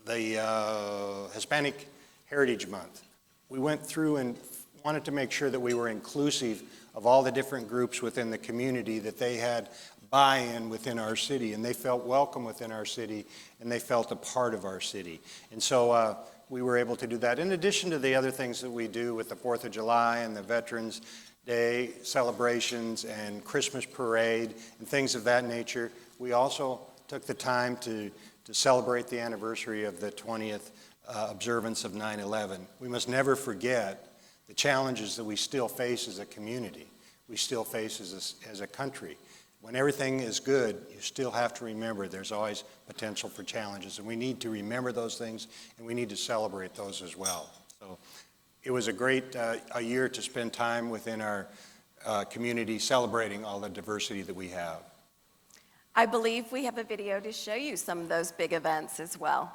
the Hispanic Heritage Month. We went through and wanted to make sure that we were inclusive of all the different groups within the community, that they had buy-in within our city, and they felt welcome within our city, and they felt a part of our city. And so we were able to do that. In addition to the other things that we do with the 4th of July and the Veterans Day celebrations and Christmas parade and things of that nature, we also took the time to celebrate the anniversary of the 20th observance of 9/11. We must never forget the challenges that we still face as a community, we still face as a country. When everything is good, you still have to remember there's always potential for challenges, and we need to remember those things, and we need to celebrate those as well. So it was a great a year to spend time within our community celebrating all the diversity that we have. I believe we have a video to show you some of those big events as well.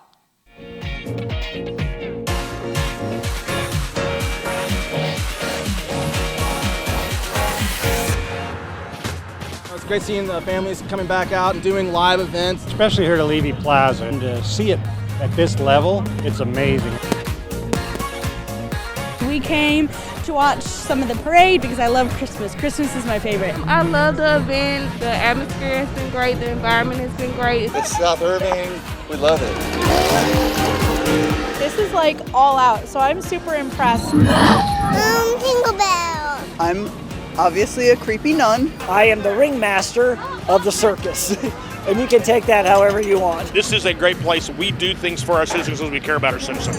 It's great seeing the families coming back out and doing live events. Especially here to Levy Plaza, and to see it at this level, it's amazing. We came to watch some of the parade because I love Christmas. Christmas is my favorite. I love the event. The atmosphere has been great. The environment has been great. It's South Irving. We love it. This is like all out, so I'm super impressed. Jingle bell. I'm obviously a creepy nun. I am the ringmaster of the circus. And you can take that however you want. This is a great place. We do things for our citizens because we care about our citizens.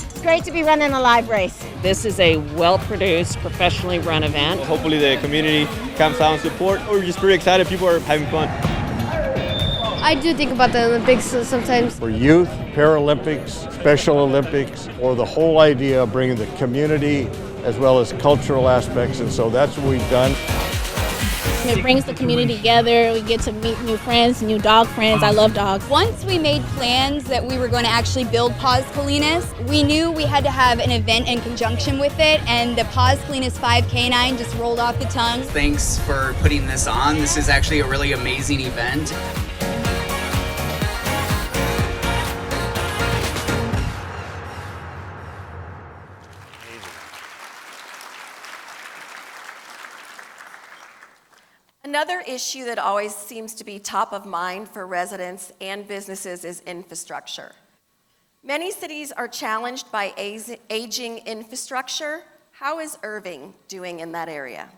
It's great to be running a live race. This is a well-produced, professionally run event. Hopefully the community comes out and support. We're just pretty excited. People are having fun. I do think about the Olympics sometimes. For youth, Paralympics, Special Olympics, or the whole idea of bringing the community as well as cultural aspects, and so that's what we've done. It brings the community together. We get to meet new friends, new dog friends. I love dogs. Once we made plans that we were going to actually build Paws Colinas, we knew we had to have an event in conjunction with it, and the Paws Colinas 5K9 just rolled off the tongue. Thanks for putting this on. This is actually a really amazing event. Another issue that always seems to be top of mind for residents and businesses is infrastructure. Many cities are challenged by aging infrastructure. How is Irving doing in that area?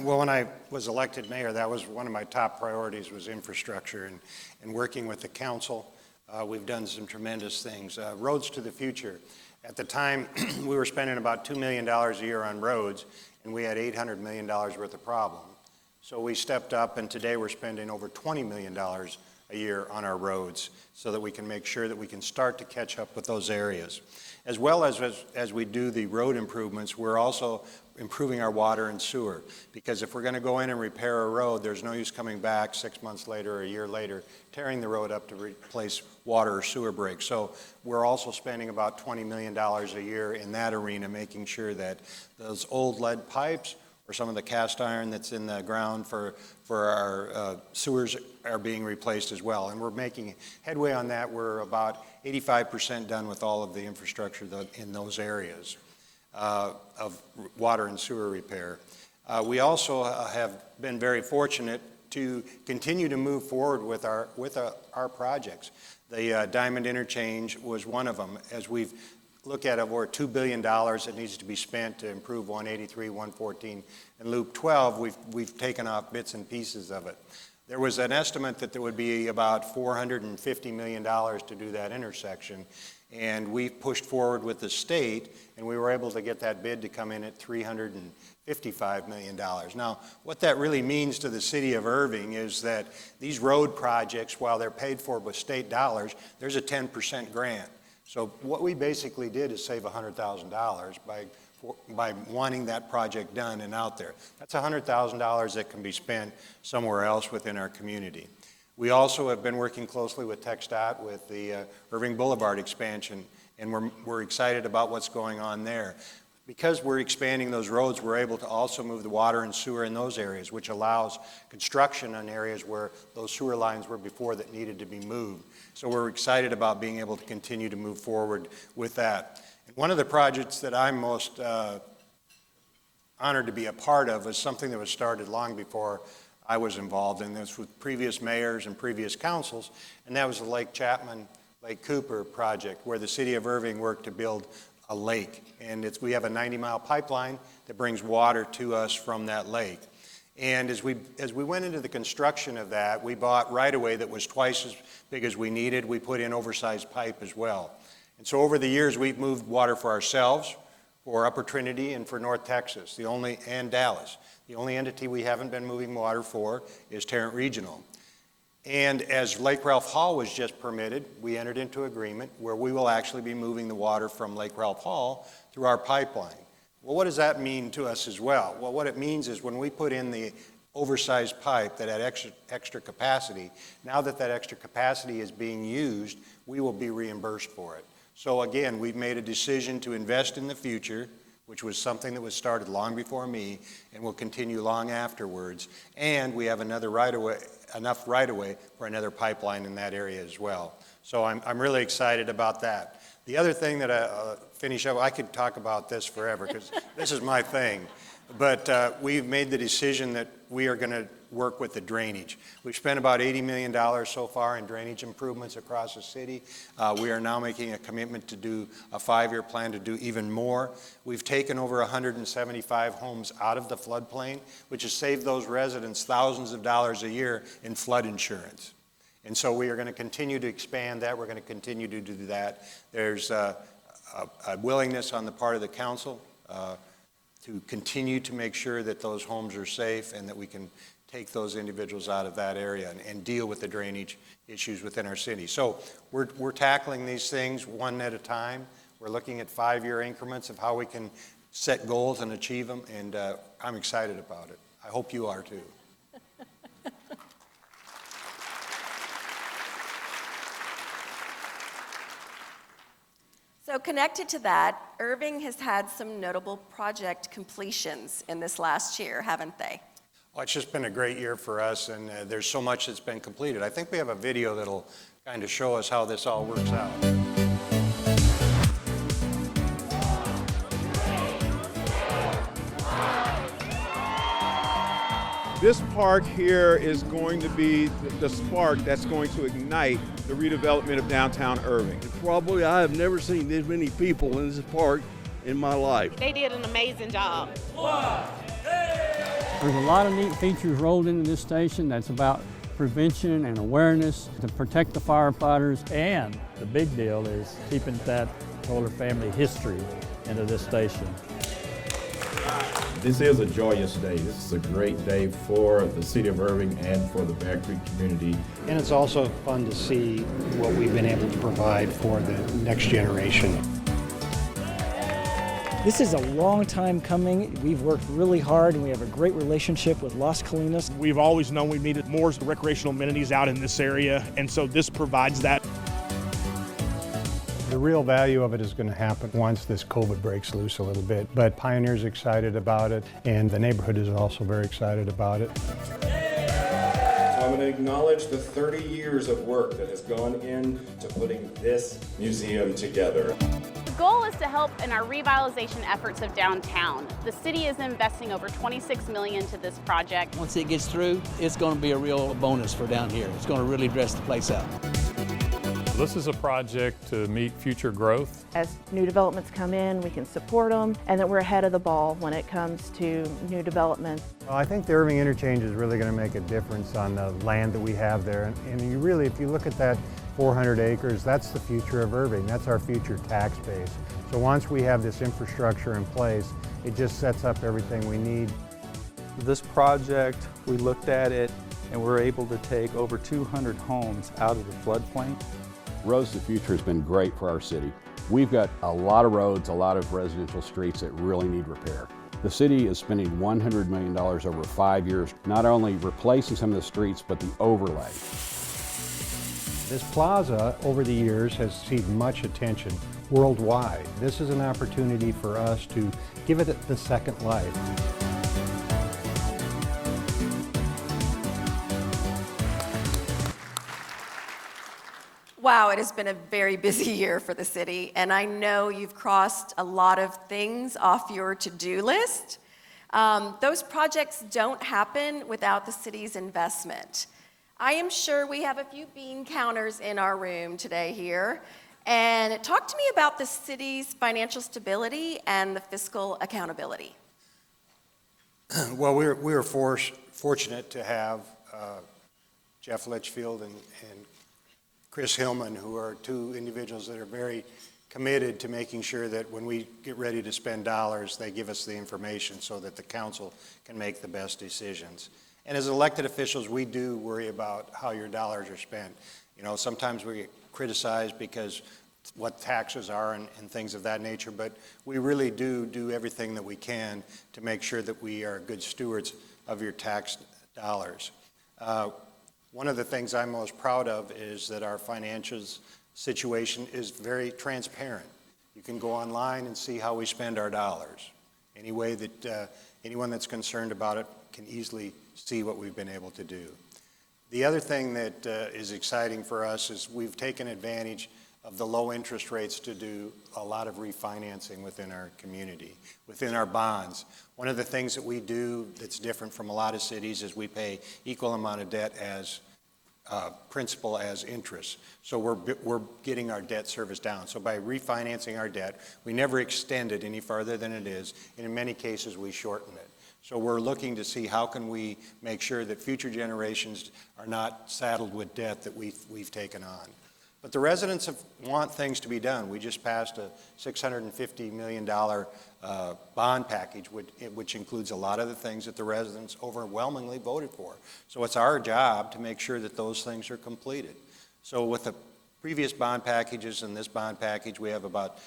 Well, when I was elected mayor, that was one of my top priorities, was infrastructure, and working with the council. We've done some tremendous things. Roads to the future. At the time, we were spending about $2 million a year on roads, and we had $800 million worth of problems. So we stepped up, and today we're spending over $20 million a year on our roads so that we can make sure that we can start to catch up with those areas. As well as we do the road improvements, we're also improving our water and sewer. Because if we're going to go in and repair a road, there's no use coming back 6 months later or a year later, tearing the road up to replace water or sewer breaks. So we're also spending about $20 million a year in that arena, making sure that those old lead pipes or some of the cast iron that's in the ground for our sewers are being replaced as well. And we're making headway on that. We're about 85% done with all of the infrastructure in those areas of water and sewer repair. We also have been very fortunate to continue to move forward with our projects. The Diamond Interchange was one of them. As we've look at over $2 billion that needs to be spent to improve 183, 114, and Loop 12. We've taken off bits and pieces of it. There was an estimate that there would be about $450 million to do that intersection, and we pushed forward with the state, and we were able to get that bid to come in at $350 $55 million. Now, what that really means to the city of Irving is that these road projects, while they're paid for with state dollars, there's a 10% grant. So what we basically did is save $100,000 by wanting that project done and out there. That's $100,000 that can be spent somewhere else within our community. We also have been working closely with TxDOT with the Irving Boulevard expansion, and we're excited about what's going on there. Because we're expanding those roads, we're able to also move the water and sewer in those areas, which allows construction on areas where those sewer lines were before that needed to be moved. So we're excited about being able to continue to move forward with that. And one of the projects that I'm most honored to be a part of is something that was started long before I was involved in this with previous mayors and previous councils, and that was the Lake Chapman, Lake Cooper project, where the city of Irving worked to build a lake. And we have a 90-mile pipeline that brings water to us from that lake. And as we went into the construction of that, we bought right-of-way that was twice as big as we needed. We put in oversized pipe as well. And so over the years, we've moved water for ourselves, for Upper Trinity, and for North Texas, and Dallas. The only entity we haven't been moving water for is Tarrant Regional. And as Lake Ralph Hall was just permitted, we entered into agreement where we will actually be moving the water from Lake Ralph Hall through our pipeline. Well, what does that mean to us as well? Well, what it means is when we put in the oversized pipe that had extra capacity, now that extra capacity is being used, we will be reimbursed for it. So again, we've made a decision to invest in the future, which was something that was started long before me and will continue long afterwards. And we have enough right-of-way for another pipeline in that area as well. So I'm really excited about that. The other thing that I finish up, I could talk about this forever because this is my thing. But we've made the decision that we are going to work with the drainage. We've spent about $80 million so far in drainage improvements across the city. We are now making a commitment to do a 5-year plan to do even more. We've taken over 175 homes out of the floodplain, which has saved those residents thousands of dollars a year in flood insurance. And so we are going to continue to expand that. We're going to continue to do that. There's a willingness on the part of the council to continue to make sure that those homes are safe and that we can take those individuals out of that area and deal with the drainage issues within our city. So we're tackling these things one at a time. We're looking at 5-year increments of how we can set goals and achieve them, and I'm excited about it. I hope you are too. So connected to that, Irving has had some notable project completions in this last year, haven't they? Well, it's just been a great year for us, and there's so much that's been completed. I think we have a video that'll kind of show us how this all works out. This park here is going to be the spark that's going to ignite the redevelopment of downtown Irving. Probably I have never seen this many people in this park in my life. They did an amazing job. There's a lot of neat features rolled into this station that's about prevention and awareness to protect the firefighters. And the big deal is keeping that Kohler family history into this station. This is a joyous day. This is a great day for the city of Irving and for the Bear Creek community. And it's also fun to see what we've been able to provide for the next generation. This is a long time coming. We've worked really hard and we have a great relationship with Las Colinas. We've always known we needed more recreational amenities out in this area, and so this provides that. The real value of it is going to happen once this COVID breaks loose a little bit, but Pioneer's excited about it, and the neighborhood is also very excited about it. I'm going to acknowledge the 30 years of work that has gone into putting this museum together. The goal is to help in our revitalization efforts of downtown. The city is investing over $26 million to this project. Once it gets through, it's going to be a real bonus for down here. It's going to really dress the place up. This is a project to meet future growth. As new developments come in, we can support them, and that we're ahead of the ball when it comes to new development. Well, I think the Irving Interchange is really going to make a difference on the land that we have there. And you really, if you look at that 400 acres, that's the future of Irving. That's our future tax base. So once we have this infrastructure in place, It just sets up everything we need. This project, we looked at it and we're able to take over 200 homes out of the floodplain. Roads to the Future has been great for our city. We've got a lot of roads, a lot of residential streets that really need repair. The city is spending $100 million over 5 years, not only replacing some of the streets, but the overlay. This plaza, over the years, has received much attention worldwide. This is an opportunity for us to give it the second life. Wow, it has been a very busy year for the city, and I know you've crossed a lot of things off your to-do list. Those projects don't happen without the city's investment. I am sure we have a few bean counters in our room today here, and talk to me about the city's financial stability and the fiscal accountability. Well, we were fortunate to have Jeff Litchfield and Chris Hillman, who are two individuals that are very committed to making sure that when we get ready to spend dollars, they give us the information so that the council can make the best decisions. And as elected officials, we do worry about how your dollars are spent. You know, sometimes we get criticized because what taxes are and things of that nature, but we really do everything that we can to make sure that we are good stewards of your tax dollars. One of the things I'm most proud of is that our financials situation is very transparent. You can go online and see how we spend our dollars. Any way that anyone that's concerned about it can easily see what we've been able to do. The other thing that is exciting for us is we've taken advantage of the low interest rates to do a lot of refinancing within our community, within our bonds. One of the things that we do that's different from a lot of cities is we pay equal amount of debt as principal as interest. So we're getting our debt service down. So by refinancing our debt, we never extend it any farther than it is, and in many cases we shorten it. So we're looking to see how can we make sure that future generations are not saddled with debt that we've taken on. But the residents want things to be done. We just passed a $650 million bond package, which includes a lot of the things that the residents overwhelmingly voted for. So it's our job to make sure that those things are completed. So with the previous bond packages and this bond package, we have about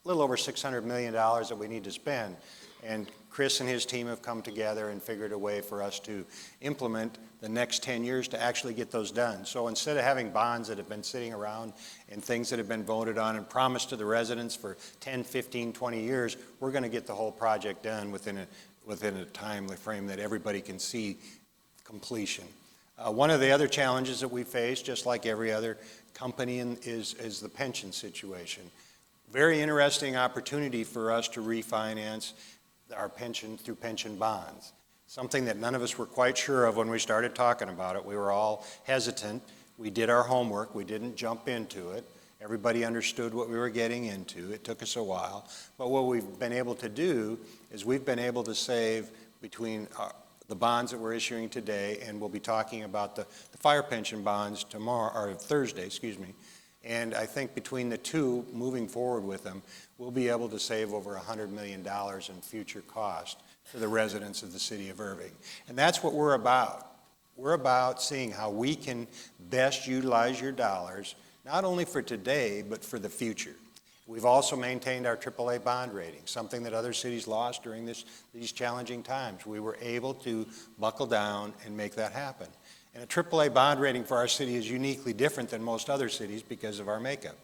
a little over $600 million that we need to spend. And Chris and his team have come together and figured a way for us to implement the next 10 years to actually get those done. So instead of having bonds that have been sitting around and things that have been voted on and promised to the residents for 10, 15, 20 years, we're going to get the whole project done within a time frame that everybody can see completion. One of the other challenges that we face, just like every other company, is the pension situation. Very interesting opportunity for us to refinance our pension through pension bonds. Something that none of us were quite sure of when we started talking about it. We were all hesitant. We did our homework. We didn't jump into it. Everybody understood what we were getting into. It took us a while. But what we've been able to do is we've been able to save between the bonds that we're issuing today, and we'll be talking about the fire pension bonds tomorrow, or Thursday, excuse me. And I think between the two, moving forward with them, we'll be able to save over $100 million in future cost to the residents of the city of Irving. And that's what we're about. We're about seeing how we can best utilize your dollars, not only for today, but for the future. We've also maintained our AAA bond rating, something that other cities lost during these challenging times. We were able to buckle down and make that happen. And a AAA bond rating for our city is uniquely different than most other cities because of our makeup.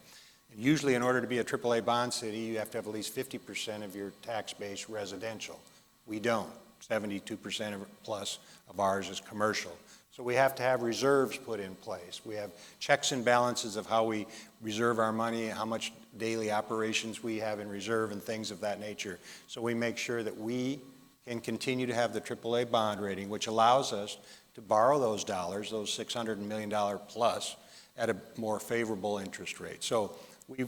And usually in order to be a AAA bond city, you have to have at least 50% of your tax base residential. We don't. 72% plus of ours is commercial. So we have to have reserves put in place. We have checks and balances of how we reserve our money, how much daily operations we have in reserve and things of that nature. So we make sure that we can continue to have the AAA bond rating, which allows us to borrow those dollars, those $600 million plus, at a more favorable interest rate. So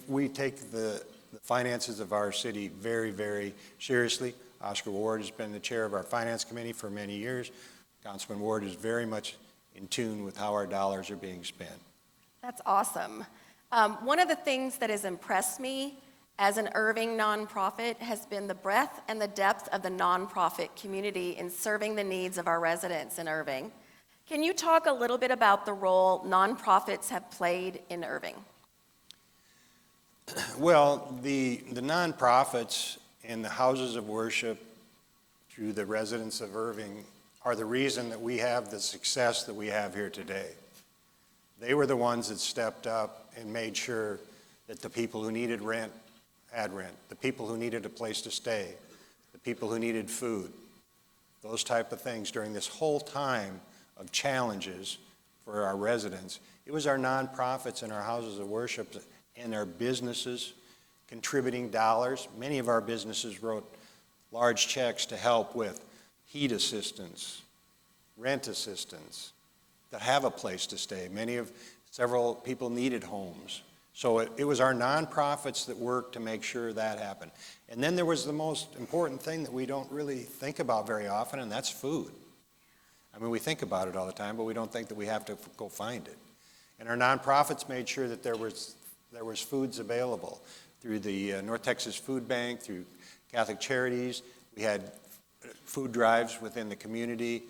we take the finances of our city very, very seriously. Oscar Ward has been the chair of our finance committee for many years. Councilman Ward is very much in tune with how our dollars are being spent. That's awesome. One of the things that has impressed me as an Irving nonprofit has been the breadth and the depth of the nonprofit community in serving the needs of our residents in Irving. Can you talk a little bit about the role nonprofits have played in Irving? Well, the nonprofits and the houses of worship through the residents of Irving are the reason that we have the success that we have here today. They were the ones that stepped up and made sure that the people who needed rent had rent, the people who needed a place to stay, the people who needed food, those type of things during this whole time of challenges for our residents. It was our nonprofits and our houses of worship and our businesses contributing dollars. Many of our businesses wrote large checks to help with heat assistance, rent assistance, to have a place to stay. Several people needed homes. So it was our nonprofits that worked to make sure that happened. And then there was the most important thing that we don't really think about very often, and that's food. I mean, we think about it all the time, but we don't think that we have to go find it. And our nonprofits made sure that there was foods available through the North Texas Food Bank, through Catholic Charities. We had food drives within the community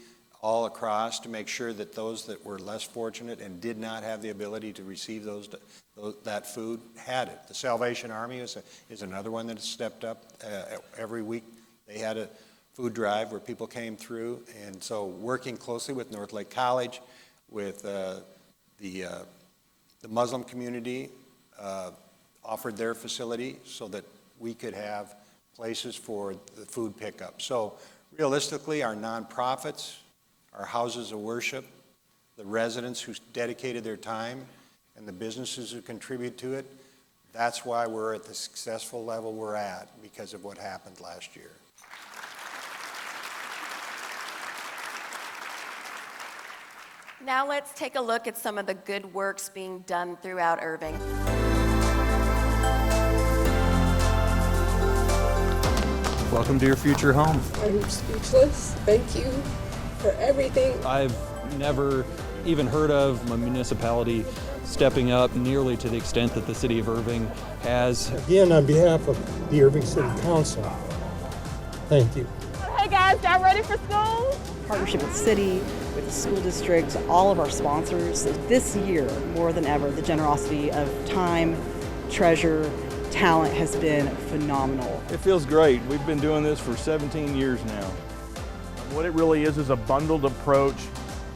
all across to make sure that those that were less fortunate and did not have the ability to receive that food had it. The Salvation Army is another one that has stepped up. Every week they had a food drive where people came through, and so working closely with North Lake College, with the Muslim community, offered their facility so that we could have places for the food pickup. So realistically, our nonprofits, our houses of worship, the residents who dedicated their time, and the businesses who contribute to it, that's why we're at the successful level we're at, because of what happened last year. Now let's take a look at some of the good works being done throughout Irving. Welcome to your future home. I'm speechless. Thank you for everything. I've never even heard of a municipality stepping up nearly to the extent that the city of Irving has. Again, on behalf of the Irving City Council, thank you. Hey guys, y'all ready for school? Partnership with the city, with the school districts, all of our sponsors. This year, more than ever, the generosity of time, treasure, talent has been phenomenal. It feels great. We've been doing this for 17 years now. What it really is a bundled approach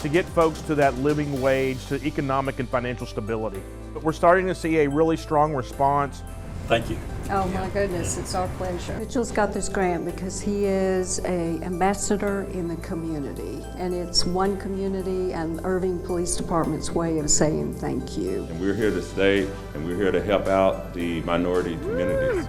to get folks to that living wage, to economic and financial stability. But we're starting to see a really strong response. Thank you. Oh my goodness, it's our pleasure. Mitchell's got this grant because he is an ambassador in the community, and it's one community and Irving Police Department's way of saying thank you. And we're here to stay, and we're here to help out the minority communities.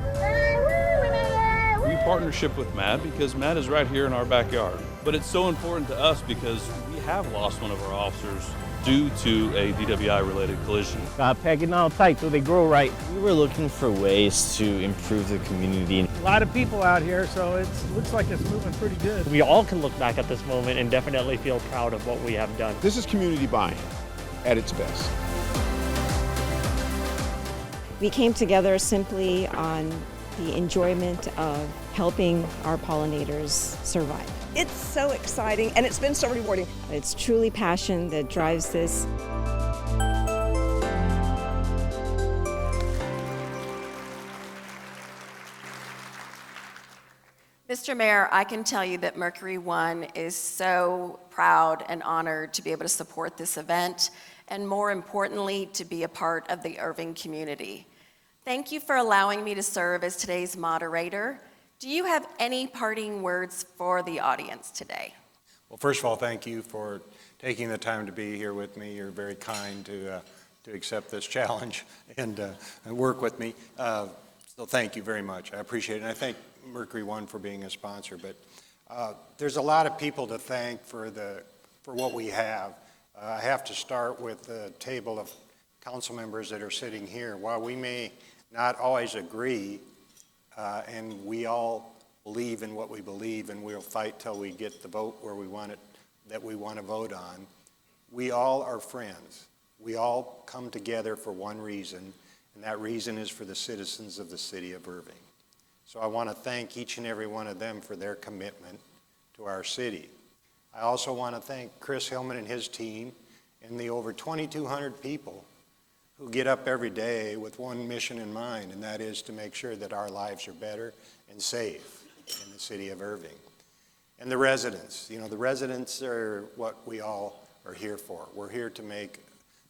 We partnership with Matt because Matt is right here in our backyard. But it's so important to us because we have lost one of our officers due to a DWI-related collision. Pegging on tight so they grow right. We were looking for ways to improve the community. A lot of people out here, so it looks like it's moving pretty good. We all can look back at this moment and definitely feel proud of what we have done. This is community buying at its best. We came together simply on the enjoyment of helping our pollinators survive. It's so exciting and it's been so rewarding. It's truly passion that drives this. Mr. Mayor, I can tell you that Mercury One is so proud and honored to be able to support this event, and more importantly, to be a part of the Irving community. Thank you for allowing me to serve as today's moderator. Do you have any parting words for the audience today? Well, first of all, thank you for taking the time to be here with me. You're very kind to accept this challenge and work with me. So thank you very much. I appreciate it. And I thank Mercury One for being a sponsor. But there's a lot of people to thank for what we have. I have to start with the table of council members that are sitting here. While we may not always agree, and we all believe in what we believe, and we'll fight till we get the vote where we want it, that we want to vote on. We all are friends. We all come together for one reason, and that reason is for the citizens of the city of Irving. So I want to thank each and every one of them for their commitment to our city. I also want to thank Chris Hillman and his team and the over 2,200 people who get up every day with one mission in mind, and that is to make sure that our lives are better and safe in the city of Irving. And the residents, you know, the residents are what we all are here for. We're here to make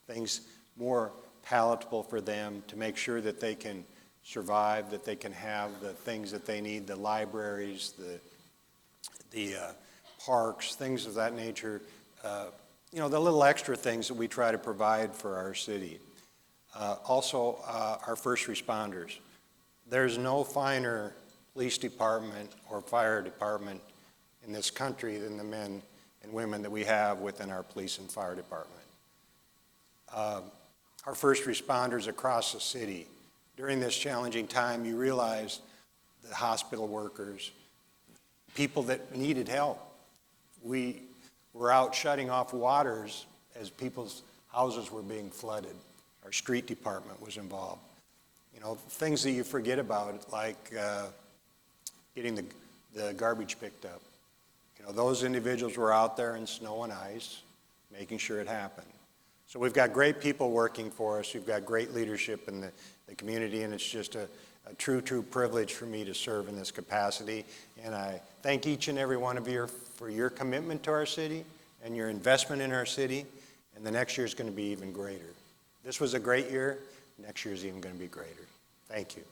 things more palatable for them, to make sure that they can survive, that they can have the things that they need, the libraries, the parks, things of that nature, you know, the little extra things that we try to provide for our city. Also, our first responders. There's no finer police department or fire department in this country than the men and women that we have within our police and fire department. Our first responders across the city. During this challenging time, you realize the hospital workers, people that needed help. We were out shutting off waters as people's houses were being flooded. Our street department was involved. You know, things that you forget about, like getting the garbage picked up. You know, those individuals were out there in snow and ice, making sure it happened. So we've got great people working for us. We've got great leadership in the community, and it's just a true privilege for me to serve in this capacity. And I thank each and every one of you for your commitment to our city and your investment in our city, and the next year is going to be even greater. This was a great year. Next year is even going to be greater. Thank you.